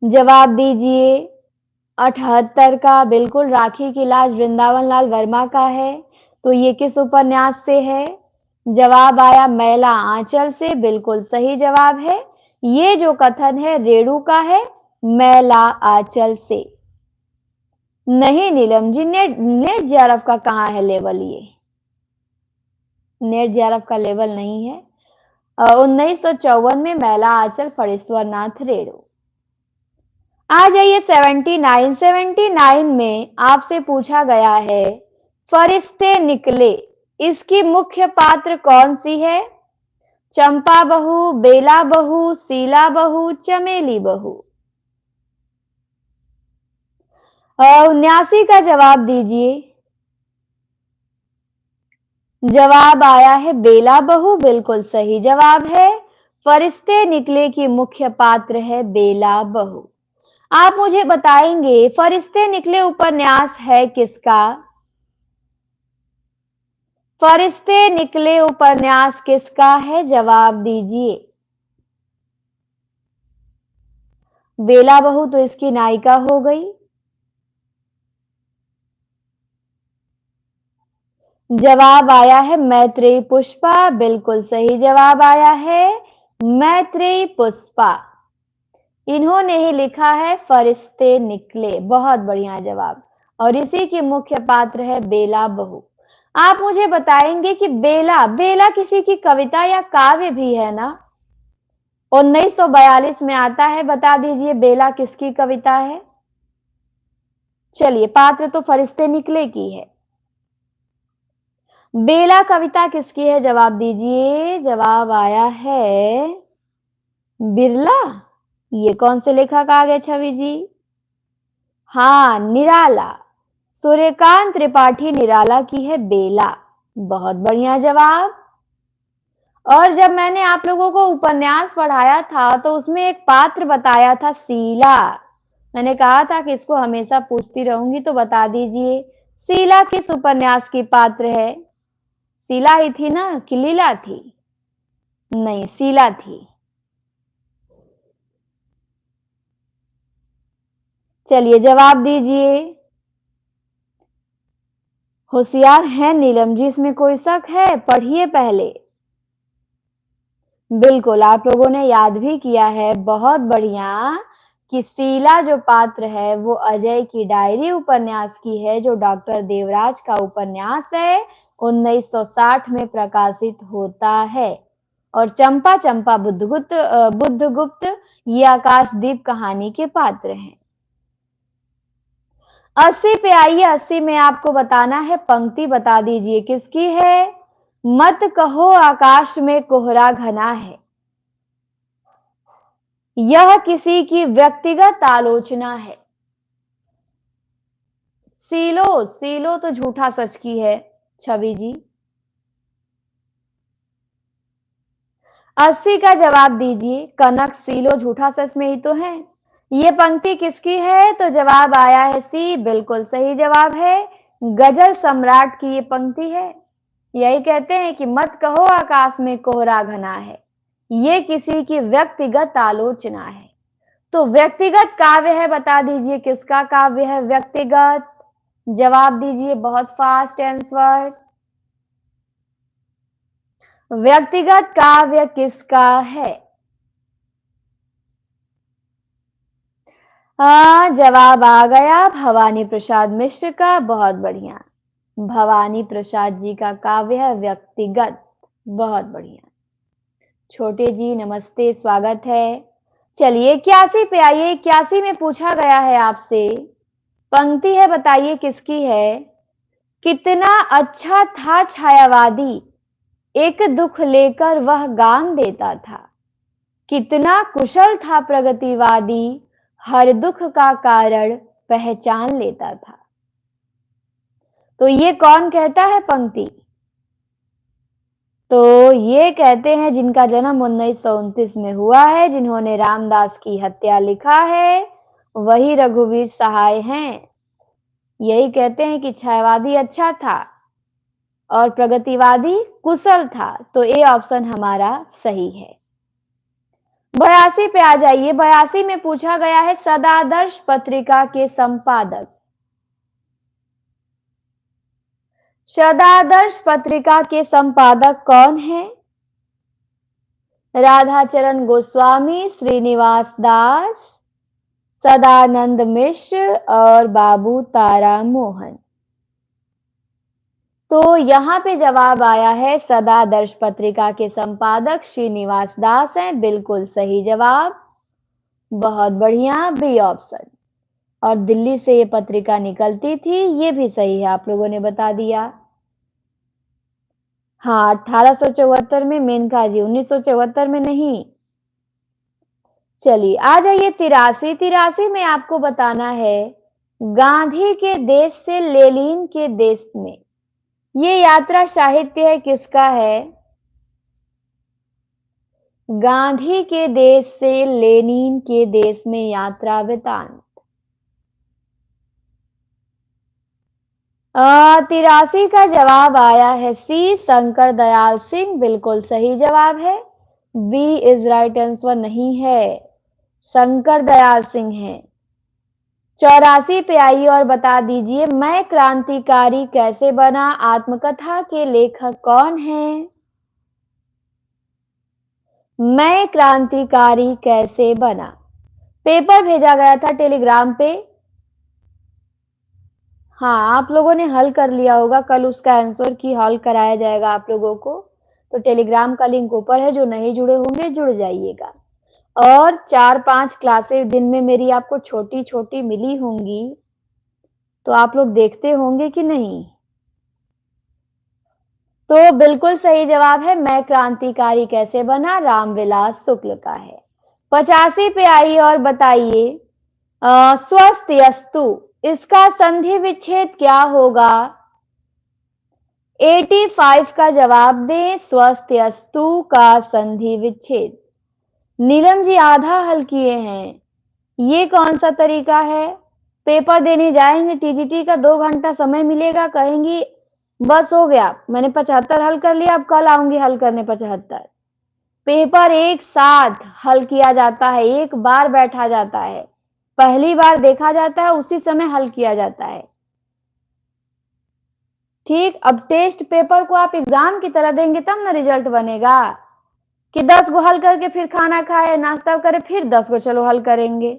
जवाब दीजिए। 78 का बिल्कुल राखी की लाज वृंदावन लाल वर्मा का है। तो ये किस उपन्यास से है? जवाब आया मैला आंचल से, बिल्कुल सही जवाब है। ये जो कथन है रेणु का है, मैला आंचल से। नहीं Neelam ji, net net JRF का कहाँ है लेवल ये? नेट जेआरएफ का लेवल नहीं है। 1954 में मैला आंचल फणीश्वर नाथ रेणु। आ जाइए 79 में आपसे पूछा गया है फरिश्ते निकले, इसकी मुख्य पात्र कौन सी है? चंपा बहू, बेला बहू, शीला बहू, चमेली बहू। 79 का जवाब दीजिए। जवाब आया है बेला बहू, बिल्कुल सही जवाब है। फरिश्ते निकले की मुख्य पात्र है बेला बहू। आप मुझे बताएंगे फरिश्ते निकले उपन्यास है किसका? फरिश्ते निकले उपन्यास किसका है? जवाब दीजिए। बेला बहू तो इसकी नायिका हो गई। जवाब आया है मैत्रेयी पुष्पा, बिल्कुल सही जवाब आया है मैत्रेयी पुष्पा। इन्होंने ही लिखा है फरिश्ते निकले, बहुत बढ़िया जवाब। और इसी की मुख्य पात्र है बेला बहू। आप मुझे बताएंगे कि बेला बेला किसी की कविता या काव्य भी है ना? 1942 में आता है, बता दीजिए बेला किसकी कविता है? चलिए, पात्र तो फरिश्ते निकले की है। बेला कविता किसकी है? जवाब दीजिए। जवाब आया है बिरला। ये कौन से लेखक आ गए छवि जी? हाँ, निराला। सूर्यकांत त्रिपाठी निराला की है बेला। बहुत बढ़िया जवाब। और जब मैंने आप लोगों को उपन्यास पढ़ाया था तो उसमें एक पात्र बताया था शीला। मैंने कहा था कि इसको हमेशा पूछती रहूंगी, तो बता दीजिए शीला किस उपन्यास की पात्र है? शीला ही थी ना कि लीला थी? नहीं, शीला थी। चलिए जवाब दीजिए। होशियार है नीलम जी, इसमें कोई शक है? पढ़िए पहले। बिल्कुल, आप लोगों ने याद भी किया है, बहुत बढ़िया। कि शीला जो पात्र है वो अजय की डायरी उपन्यास की है, जो डॉक्टर देवराज का उपन्यास है, 1960 में प्रकाशित होता है। और चंपा चंपा बुद्धगुप्त ये आकाशदीप कहानी के पात्र हैं। 80 पे आइए, 80 में आपको बताना है पंक्ति, बता दीजिए किसकी है? मत कहो आकाश में कोहरा घना है, यह किसी की व्यक्तिगत आलोचना है। सीलो सीलो तो झूठा सच की है छवि जी। 80 का जवाब दीजिए। कनक सीलो झूठा सच में ही तो है। ये पंक्ति किसकी है? तो जवाब आया है सी, बिल्कुल सही जवाब है। गजल सम्राट की ये पंक्ति है। यही कहते हैं कि मत कहो आकाश में कोहरा घना है, ये किसी की व्यक्तिगत आलोचना है। तो व्यक्तिगत काव्य है, बता दीजिए किसका काव्य है व्यक्तिगत? जवाब दीजिए, बहुत फास्ट आंसर। व्यक्तिगत काव्य किसका है? जवाब आ गया भवानी प्रसाद मिश्र का, बहुत बढ़िया। भवानी प्रसाद जी का काव्य है व्यक्तिगत, बहुत बढ़िया। छोटे जी नमस्ते, स्वागत है। चलिए 81 पे आइए। 81 में पूछा गया है आपसे, पंक्ति है, बताइए किसकी है? कितना अच्छा था छायावादी, एक दुख लेकर वह गान देता था, कितना कुशल था प्रगतिवादी, हर दुख का कारण पहचान लेता था। तो ये कौन कहता है पंक्ति? तो ये कहते हैं जिनका जन्म 1929 में हुआ है, जिन्होंने रामदास की हत्या लिखा है, वही रघुवीर सहाय हैं। यही कहते हैं कि छायावादी अच्छा था और प्रगतिवादी कुशल था। तो ए ऑप्शन हमारा सही है। 82 पे आ जाइए। 82 में पूछा गया है सदादर्श पत्रिका के संपादक। सदादर्श पत्रिका के संपादक कौन है? राधाचरण गोस्वामी, श्रीनिवास दास, सदानंद मिश्र और बाबू तारा मोहन। तो यहाँ पे जवाब आया है सदादर्श पत्रिका के संपादक श्रीनिवास दास हैं। बिल्कुल सही जवाब, बहुत बढ़िया, बी ऑप्शन। और दिल्ली से ये पत्रिका निकलती थी, ये भी सही है, आप लोगों ने बता दिया। हाँ, 1874 में मेनका जी, 1974 में नहीं। चलिए आ जाइए 83 में आपको बताना है गांधी के देश से लेनिन के देश में। ये यात्रा साहित्य है किसका है? गांधी के देश से लेनिन के देश में यात्रा वृतांत। 83 का जवाब आया है सी, शंकर दयाल सिंह। बिल्कुल सही जवाब है, बी इज राइट आंसर नहीं है, शंकर दयाल सिंह है। 84 पे आइए और बता दीजिए मैं क्रांतिकारी कैसे बना आत्मकथा के लेखक कौन है? मैं क्रांतिकारी कैसे बना, पेपर भेजा गया था टेलीग्राम पे। हाँ, आप लोगों ने हल कर लिया होगा, कल उसका आंसर की हल कराया जाएगा आप लोगों को। तो टेलीग्राम का लिंक ऊपर है, जो नहीं जुड़े होंगे जुड़ जाइएगा। और 4-5 क्लासें दिन में मेरी आपको छोटी छोटी मिली होंगी, तो आप लोग देखते होंगे कि नहीं? तो बिल्कुल सही जवाब है मैं क्रांतिकारी कैसे बना, रामविलास शुक्ल का है। 85 पे आइए और बताइए स्वस्त्यस्तु इसका संधि विच्छेद क्या होगा? 85 का जवाब दें, स्वस्त्यस्तु का संधि विच्छेद। नीलम जी आधा हल किए हैं, ये कौन सा तरीका है? पेपर देने जाएंगे टीजीटी का, 2 घंटा समय मिलेगा, कहेंगी बस हो गया, मैंने 75 हल कर लिया, अब कल आऊंगी हल करने 75। पेपर एक साथ हल किया जाता है, एक बार बैठा जाता है, पहली बार देखा जाता है, उसी समय हल किया जाता है। ठीक, अब टेस्ट पेपर को आप एग्जाम की तरह देंगे तब ना रिजल्ट बनेगा कि 10 गो हल करके फिर खाना खाए, नाश्ता करे, फिर 10 गो चलो हल करेंगे।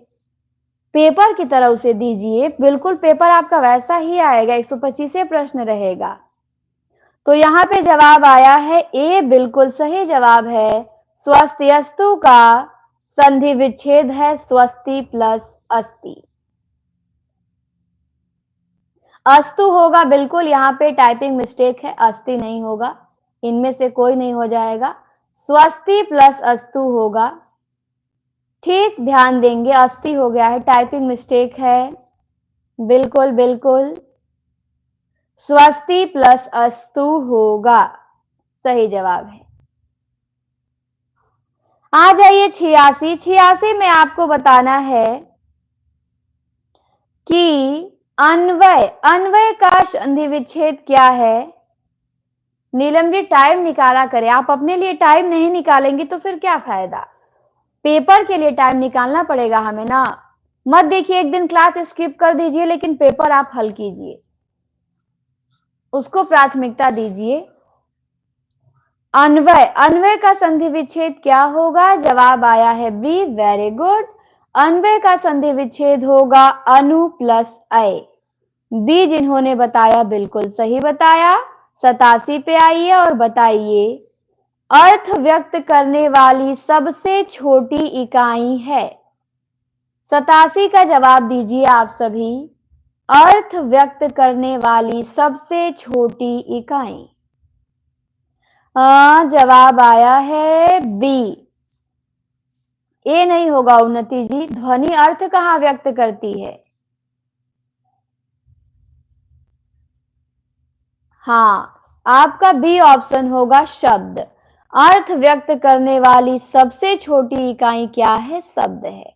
पेपर की तरह उसे दीजिए, बिल्कुल पेपर आपका वैसा ही आएगा, 125 प्रश्न रहेगा। तो यहाँ पे जवाब आया है ए, बिल्कुल सही जवाब है। स्वस्त्यस्तु का संधि विच्छेद है स्वस्ति प्लस अस्ति। अस्तु होगा, बिल्कुल यहाँ पे टाइपिंग मिस्टेक है, अस्ति नहीं होगा, इनमें से कोई नहीं हो जाएगा, स्वस्ति प्लस अस्तु होगा। ठीक, ध्यान देंगे, अस्ति हो गया है, टाइपिंग मिस्टेक है, बिल्कुल बिल्कुल स्वस्ति प्लस अस्तु होगा, सही जवाब है। आ जाइए 86 में आपको बताना है कि अन्वय का संधि विच्छेद क्या है? नीलम जी टाइम निकाला करें, आप अपने लिए टाइम नहीं निकालेंगी तो फिर क्या फायदा, पेपर के लिए टाइम निकालना पड़ेगा हमें ना। मत देखिए एक दिन क्लास स्किप कर दीजिए, लेकिन पेपर आप हल कीजिए, उसको प्राथमिकता दीजिए। अन्वय का संधि विच्छेद क्या होगा? जवाब आया है बी, वेरी गुड, अन्वय का संधि विच्छेद होगा अनु प्लस अय। बी जिन्होंने बताया बिल्कुल सही बताया। 87 पे आइए और बताइए अर्थ व्यक्त करने वाली सबसे छोटी इकाई है। 87 का जवाब दीजिए आप सभी, अर्थ व्यक्त करने वाली सबसे छोटी इकाई। जवाब आया है बी, ए नहीं होगा उन्नति जी, ध्वनि अर्थ कहां व्यक्त करती है? हाँ, आपका बी ऑप्शन होगा शब्द। अर्थ व्यक्त करने वाली सबसे छोटी इकाई क्या है? शब्द है।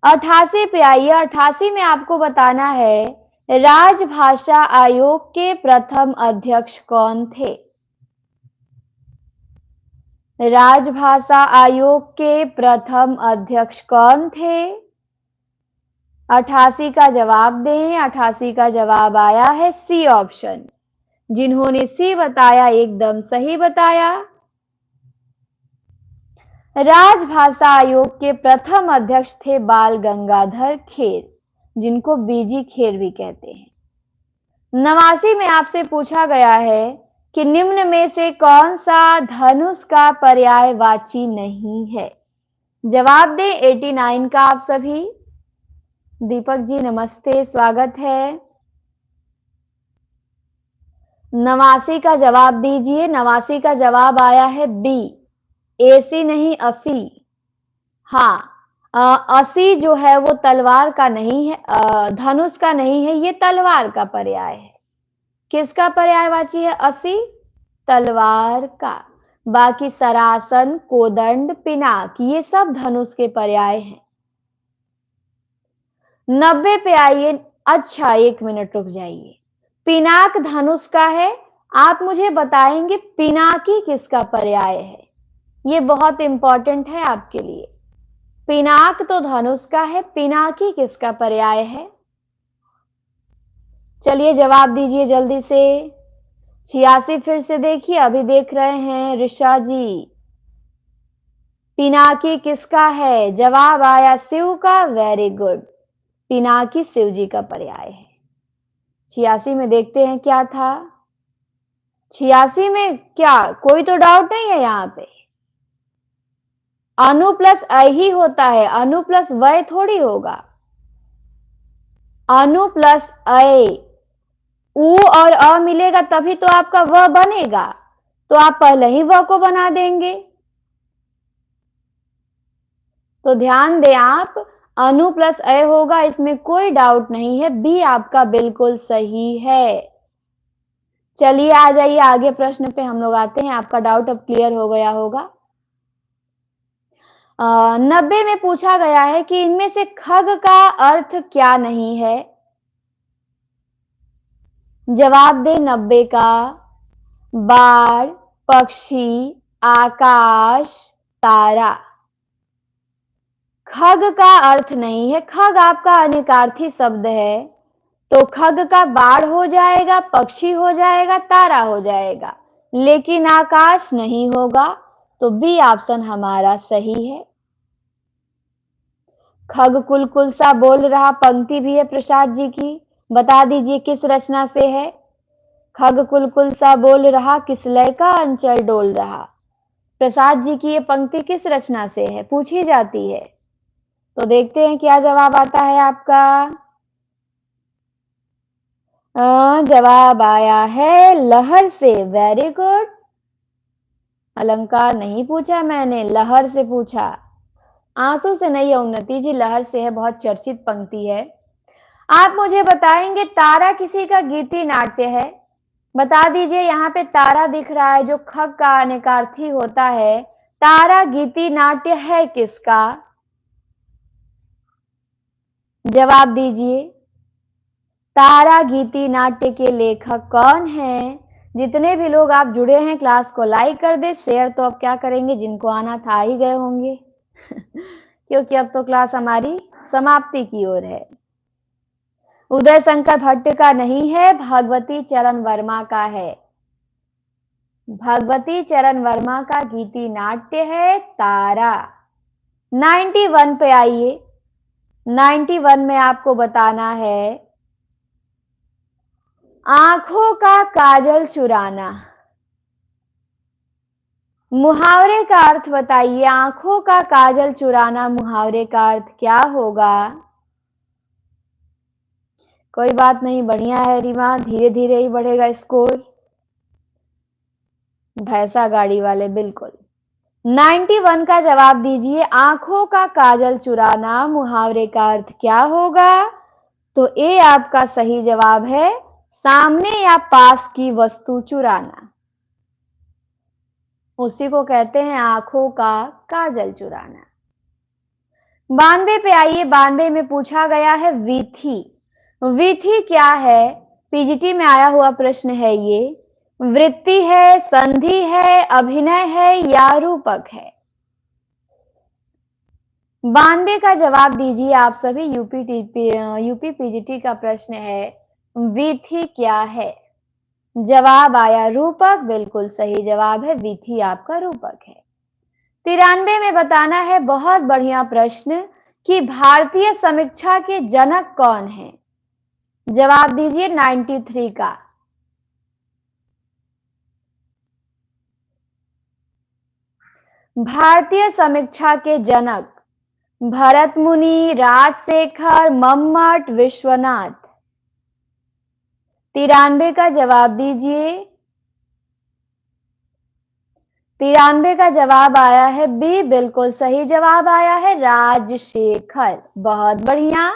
88 पे आइए, 88 में आपको बताना है राजभाषा आयोग के प्रथम अध्यक्ष कौन थे? राजभाषा आयोग के प्रथम अध्यक्ष कौन थे? 88 का जवाब दें, 88 का जवाब आया है सी ऑप्शन, जिन्होंने सी बताया एकदम सही बताया। राजभाषा आयोग के प्रथम अध्यक्ष थे बाल गंगाधर खेर, जिनको बीजी खेर भी कहते हैं। 89 में आपसे पूछा गया है कि निम्न में से कौन सा धनुष का पर्यायवाची नहीं है। जवाब दें 89 का आप सभी। दीपक जी नमस्ते, स्वागत है। 89 का जवाब दीजिए। 89 का जवाब आया है बी, एसी नहीं 80। हाँ, 80 जो है वो तलवार का नहीं है, धनुष का नहीं है, ये तलवार का पर्याय है। किसका पर्यायवाची है 80? तलवार का। बाकी सरासन, कोदंड, पिनाक ये सब धनुष के पर्याय हैं। 90 पे आइए। अच्छा, 1 मिनट रुक जाइए। पिनाक धनुष का है, आप मुझे बताएंगे पिनाकी किसका पर्याय है। ये बहुत इंपॉर्टेंट है आपके लिए। पिनाक तो धनुष का है, पिनाकी किसका पर्याय है? चलिए जवाब दीजिए जल्दी से। 86 फिर से देखिए, अभी देख रहे हैं ऋषा जी। पिनाकी किसका है? जवाब आया शिव का। वेरी गुड, पिनाकी शिव जी का पर्याय है। 86 में देखते हैं क्या था। 86 में क्या कोई तो डाउट नहीं है यहाँ पे? अनु प्लस अ ही होता है, अनु प्लस वय थोड़ी होगा। अनु प्लस अ, उ और अ मिलेगा तभी तो आपका व बनेगा, तो आप पहले ही व को बना देंगे। तो ध्यान दें आप, अनु प्लस अ होगा, इसमें कोई डाउट नहीं है। बी आपका बिल्कुल सही है। चलिए आ जाइए आगे प्रश्न पे हम लोग आते हैं। आपका डाउट अब क्लियर हो गया होगा। 90 में पूछा गया है कि इनमें से खग का अर्थ क्या नहीं है। जवाब दे 90 का। बाढ़, पक्षी, आकाश, तारा। खग का अर्थ नहीं है। खग आपका अनिकार्थी शब्द है, तो खग का बाढ़ हो जाएगा, पक्षी हो जाएगा, तारा हो जाएगा, लेकिन आकाश नहीं होगा। तो बी ऑप्शन हमारा सही है। खग कुल कुल सा बोल रहा पंक्ति भी है प्रसाद जी की, बता दीजिए किस रचना से है। खग कुल कुल सा बोल रहा, किस लय का अंचल डोल रहा। प्रसाद जी की ये पंक्ति किस रचना से है, पूछी जाती है। तो देखते हैं क्या जवाब आता है आपका। जवाब आया है लहर से। Very good. अलंकार नहीं पूछा मैंने, लहर से पूछा। आंसू से नहीं है उन्नति जी, लहर से है, बहुत चर्चित पंक्ति है। आप मुझे बताएंगे तारा किसी का गीति नाट्य है? बता दीजिए, यहाँ पे तारा दिख रहा है जो खग का अनेकार्थी होता है। तारा गीति नाट्य है किसका? जवाब दीजिए। तारा गीति नाट्य के लेखक कौन हैं? जितने भी लोग आप जुड़े हैं क्लास को लाइक कर दे, शेयर तो अब क्या करेंगे, जिनको आना था आ ही गए होंगे क्योंकि अब तो क्लास हमारी समाप्ति की ओर है। उदय शंकर भट्ट का नहीं है, भगवती चरण वर्मा का है। भगवती चरण वर्मा का गीति नाट्य है तारा। 91 पे आइए। 91 में आपको बताना है आंखों का काजल चुराना। मुहावरे का अर्थ बताइए। आंखों का काजल चुराना, मुहावरे का अर्थ क्या होगा? कोई बात नहीं, बढ़िया है रीमा, धीरे धीरे ही बढ़ेगा स्कोर। भैंसा गाड़ी वाले बिल्कुल। 91 का जवाब दीजिए। आंखों का काजल चुराना, मुहावरे का अर्थ क्या होगा? तो ए आपका सही जवाब है, सामने या पास की वस्तु चुराना, उसी को कहते हैं आंखों का काजल चुराना। 92 पे आइए। 92 में पूछा गया है विथि। विथि क्या है? पीजीटी में आया हुआ प्रश्न है ये। वृत्ति है, संधि है, अभिनय है या रूपक है? 92 का जवाब दीजिए आप सभी। यूपी पीजीटी का प्रश्न है, विथि क्या है? जवाब आया रूपक, बिल्कुल सही जवाब है, विधि आपका रूपक है। 93 में बताना है, बहुत बढ़िया प्रश्न, कि भारतीय समीक्षा के जनक कौन हैं? जवाब दीजिए 93 का। भारतीय समीक्षा के जनक भरत मुनि, राजशेखर, मम्मट, विश्वनाथ। 93 का जवाब दीजिए। 93 का जवाब आया है बी, बिल्कुल सही जवाब आया है, राजशेखर। बहुत बढ़िया।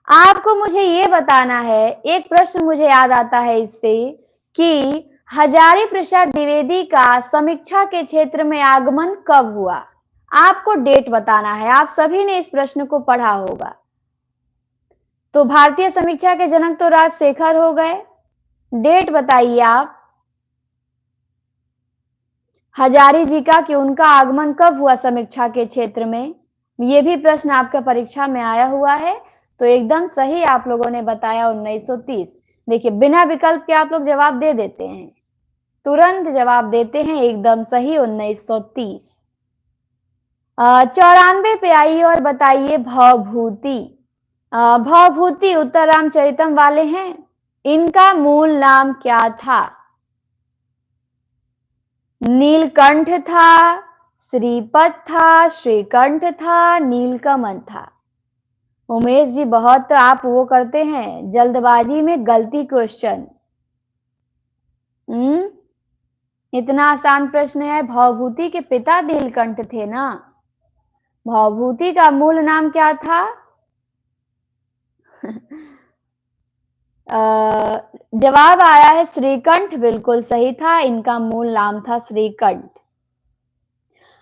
आपको मुझे ये बताना है, एक प्रश्न मुझे याद आता है इससे, कि हजारी प्रसाद द्विवेदी का समीक्षा के क्षेत्र में आगमन कब हुआ? आपको डेट बताना है। आप सभी ने इस प्रश्न को पढ़ा होगा। तो भारतीय समीक्षा के जनक तो राजशेखर हो गए, डेट बताइए आप हजारी जी का, कि उनका आगमन कब हुआ समीक्षा के क्षेत्र में। ये भी प्रश्न आपका परीक्षा में आया हुआ है। तो एकदम सही आप लोगों ने बताया 1930। देखिए, बिना विकल्प के आप लोग जवाब दे देते हैं, तुरंत जवाब देते हैं, एकदम सही 1930। 94 पे आइए और बताइए भवभूति। भवभूति उत्तर रामचरितम वाले हैं, इनका मूल नाम क्या था? नीलकंठ था, श्रीपद था, श्रीकंठ था, नीलकमल था। उमेश जी, बहुत आप वो करते हैं जल्दबाजी में गलती क्वेश्चन। इतना आसान प्रश्न है। भवभूति के पिता नीलकंठ थे ना। भवभूति का मूल नाम क्या था? जवाब आया है श्रीकंठ, बिल्कुल सही था, इनका मूल नाम था श्रीकंठ।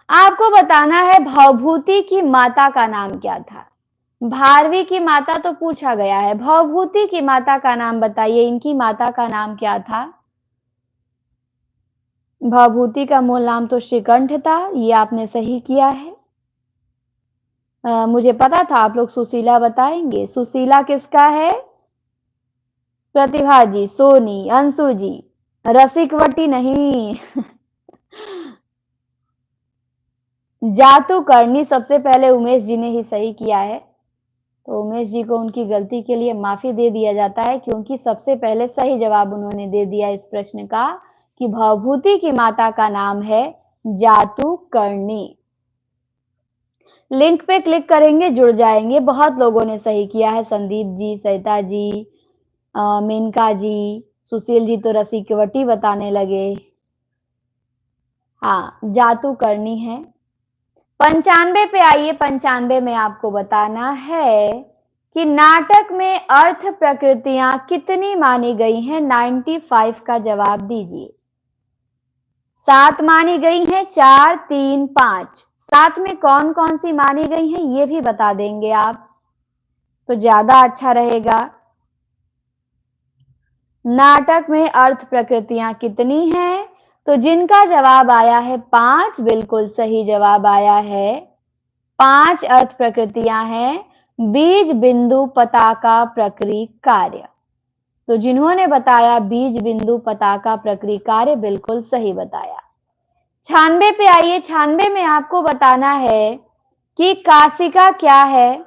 आपको बताना है, भवभूति की माता का नाम क्या था? भारवी की माता तो पूछा गया है, भवभूति की माता का नाम बताइए, इनकी माता का नाम क्या था? भवभूति का मूल नाम तो श्रीकंठ था, ये आपने सही किया है। मुझे पता था आप लोग सुशीला बताएंगे। सुशीला किसका है? प्रतिभा जी, सोनी, अंशु जी, रसिकवटी नहीं। जातुकर्णी सबसे पहले उमेश जी ने ही सही किया है। तो उमेश जी को उनकी गलती के लिए माफी दे दिया जाता है, क्योंकि सबसे पहले सही जवाब उन्होंने दे दिया इस प्रश्न का, कि भवभूति की माता का नाम है जातुकर्णी। लिंक पे क्लिक करेंगे, जुड़ जाएंगे। बहुत लोगों ने सही किया है, संदीप जी, सरिता जी, मेनका जी, सुशील जी तो रसिकवटी बताने लगे। हाँ, जातुकर्णी है। 95 पे आइए। 95 में आपको बताना है कि नाटक में अर्थ प्रकृतियां कितनी मानी गई हैं? 95 का जवाब दीजिए। 7 मानी गई हैं, 4, 3, 5। 7 में कौन कौन सी मानी गई हैं ये भी बता देंगे आप तो ज्यादा अच्छा रहेगा। नाटक में अर्थ प्रकृतियां कितनी हैं? तो जिनका जवाब आया है 5, बिल्कुल सही जवाब आया है। 5 अर्थ प्रकृतियां हैं। बीज, बिंदु, पताका, प्रकृति, कार्य। तो जिन्होंने बताया बीज, बिंदु, पताका, प्रकृति, कार्य, बिल्कुल सही बताया। 96 पे आइए। 96 में आपको बताना है कि काशिका क्या है?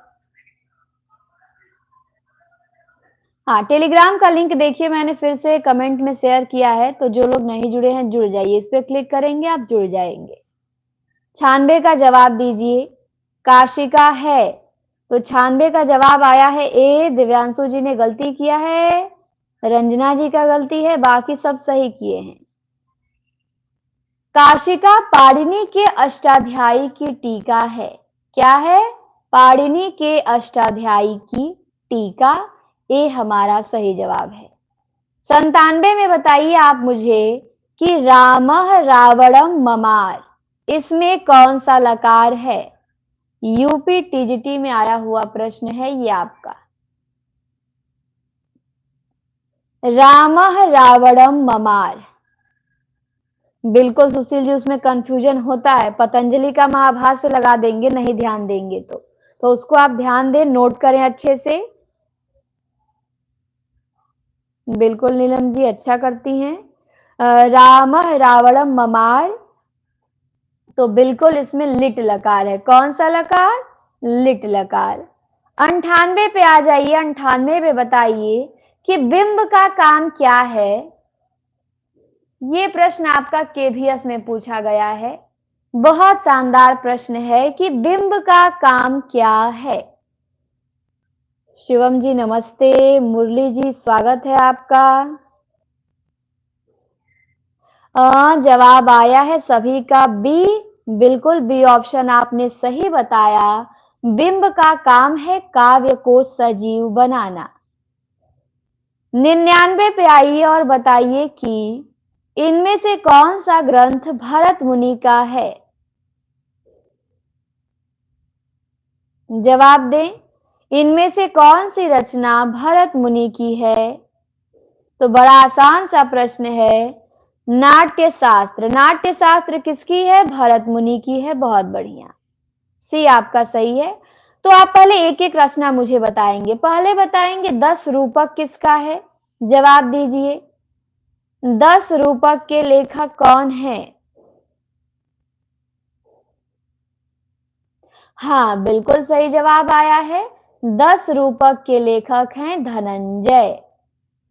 हाँ, टेलीग्राम का लिंक देखिए, मैंने फिर से कमेंट में शेयर किया है, तो जो लोग नहीं जुड़े हैं जुड़ जाइए। इस पे क्लिक करेंगे आप जुड़ जाएंगे। 96 का जवाब दीजिए। काशिका है, तो 96 का जवाब आया है ए। दिव्यांशु जी ने गलती किया है, रंजना जी का गलती है, बाकी सब सही किए हैं। काशिका पाणिनि के अष्टाध्यायी की टीका है। क्या है? पाणिनि के अष्टाध्यायी की टीका, ए हमारा सही जवाब है। 97 में बताइए आप मुझे कि रामः रावणम ममार, इसमें कौन सा लकार है? यूपी टीजीटी में आया हुआ प्रश्न है ये आपका। रामः रावणम ममार, बिल्कुल सुशील जी, उसमें कंफ्यूजन होता है। पतंजलि का महाभाष्य लगा देंगे नहीं ध्यान देंगे तो उसको आप ध्यान दें, नोट करें अच्छे से। बिल्कुल नीलम जी, अच्छा करती हैं। रामः रावणम ममार, तो बिल्कुल इसमें लिट लकार है। कौन सा लकार? लिट लकार। 98 पे आ जाइए, 98 पे बताइए कि बिंब का काम क्या है? ये प्रश्न आपका केवीएस में पूछा गया है। बहुत शानदार प्रश्न है कि बिंब का काम क्या है? शिवम जी नमस्ते, मुरली जी स्वागत है आपका। जवाब आया है सभी का बी। बिल्कुल बी ऑप्शन आपने सही बताया। बिंब का काम है काव्य को सजीव बनाना। 99 पे आइए और बताइए कि इनमें से कौन सा ग्रंथ भरत मुनि का है? जवाब दें। इनमें से कौन सी रचना भरत मुनि की है? तो बड़ा आसान सा प्रश्न है। नाट्य शास्त्र। नाट्य शास्त्र किसकी है? भरत मुनि की है। बहुत बढ़िया, सी आपका सही है। तो आप पहले एक एक रचना मुझे बताएंगे। पहले बताएंगे 10 रूपक किसका है? जवाब दीजिए। 10 रूपक के लेखक कौन है? हाँ, बिल्कुल सही जवाब आया है। 10 रूपक के लेखक हैं धनंजय।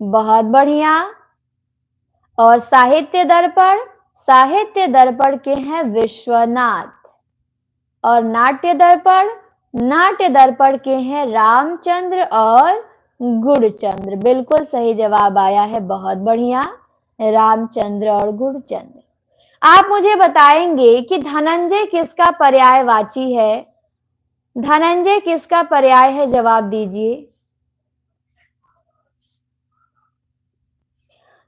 बहुत बढ़िया। और साहित्य दर्पण? साहित्य दर्पण के हैं विश्वनाथ। और नाट्य दर्पण? नाट्य दर्पण के हैं रामचंद्र और गुणचंद्र। बिल्कुल सही जवाब आया है। बहुत बढ़िया, रामचंद्र और गुणचंद्र। आप मुझे बताएंगे कि धनंजय किसका पर्यायवाची है? धनंजय किसका पर्याय है? जवाब दीजिए।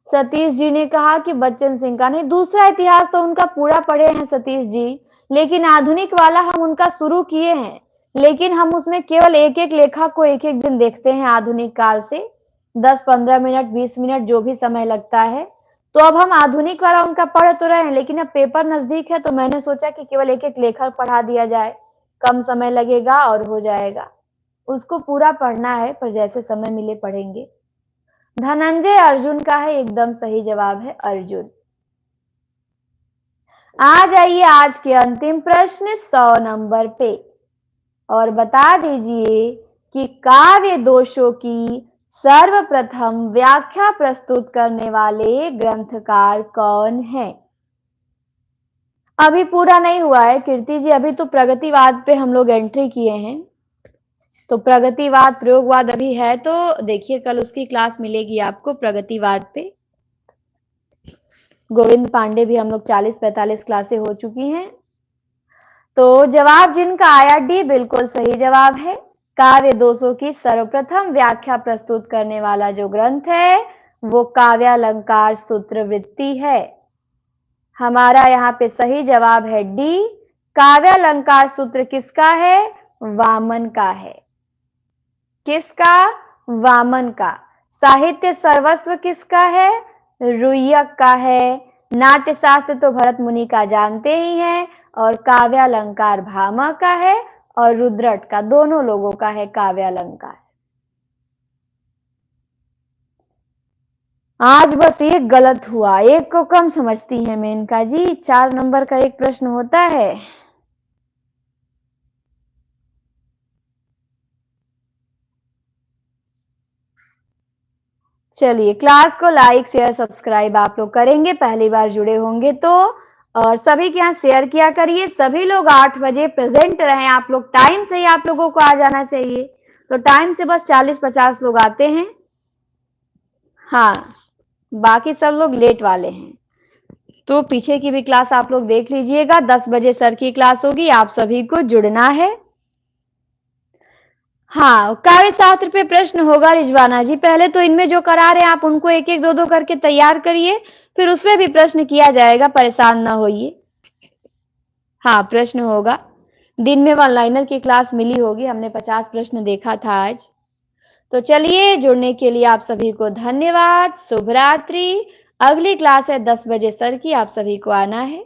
सतीश जी ने कहा कि बच्चन सिंह का। नहीं, दूसरा इतिहास तो उनका पूरा पढ़े हैं सतीश जी, लेकिन आधुनिक वाला हम उनका शुरू किए हैं, लेकिन हम उसमें केवल एक एक लेखक को एक एक दिन देखते हैं आधुनिक काल से। 10-15 मिनट 20 मिनट जो भी समय लगता है। तो अब हम आधुनिक वाला उनका पढ़ तो रहे हैं, लेकिन अब पेपर नजदीक है तो मैंने सोचा कि केवल एक एक लेखक पढ़ा दिया जाए, कम समय लगेगा और हो जाएगा। उसको पूरा पढ़ना है, पर जैसे समय मिले पढ़ेंगे। धनंजय अर्जुन का है, एकदम सही जवाब है अर्जुन। आ जाइए आज के अंतिम प्रश्न 100 नंबर पे और बता दीजिए कि काव्य दोषों की सर्वप्रथम व्याख्या प्रस्तुत करने वाले ग्रंथकार कौन है? अभी पूरा नहीं हुआ है कीर्ति जी, अभी तो प्रगतिवाद पे हम लोग एंट्री किए हैं। तो प्रगतिवाद प्रयोगवाद अभी है, तो देखिए कल उसकी क्लास मिलेगी आपको प्रगतिवाद पे। गोविंद पांडे भी हम लोग 40-45 क्लासें हो चुकी हैं। तो जवाब जिनका आया डी बिल्कुल सही जवाब है। काव्य दोषों की सर्वप्रथम व्याख्या प्रस्तुत करने वाला जो ग्रंथ है वो काव्यालंकार सूत्रवृत्ति है। हमारा यहाँ पे सही जवाब है डी। काव्यालंकार सूत्र किसका है? वामन का है। किसका? वामन का। साहित्य सर्वस्व किसका है? रुय्यक का है। नाट्य शास्त्र तो भरत मुनि का जानते ही हैं, और काव्यालंकार भामह का है, और रुद्रट का, दोनों लोगों का है काव्यालंकार। आज बस एक गलत हुआ, एक को कम समझती हैं मेनका जी। 4 नंबर का एक प्रश्न होता है। चलिए, क्लास को लाइक शेयर सब्सक्राइब आप लोग करेंगे, पहली बार जुड़े होंगे तो। और सभी के यहाँ शेयर किया करिए। सभी लोग 8 बजे प्रेजेंट रहें। आप लोग टाइम से ही आप लोगों को आ जाना चाहिए। तो टाइम से बस 40-50 लोग आते हैं। हाँ, बाकी सब लोग लेट वाले हैं। तो पीछे की भी क्लास आप लोग देख लीजिएगा। 10 बजे सर की क्लास होगी, आप सभी को जुड़ना है। हाँ, काव्य शास्त्र पे प्रश्न होगा रिजवाना जी। पहले तो इनमें जो करा रहे हैं आप उनको एक एक दो दो करके तैयार करिए, फिर उसमें भी प्रश्न किया जाएगा, परेशान ना होइए। हाँ, प्रश्न होगा। दिन में वन लाइनर की क्लास मिली होगी, हमने 50 प्रश्न देखा था आज। तो चलिए, जुड़ने के लिए आप सभी को धन्यवाद। शुभ रात्रि। अगली क्लास है 10 बजे सर की, आप सभी को आना है।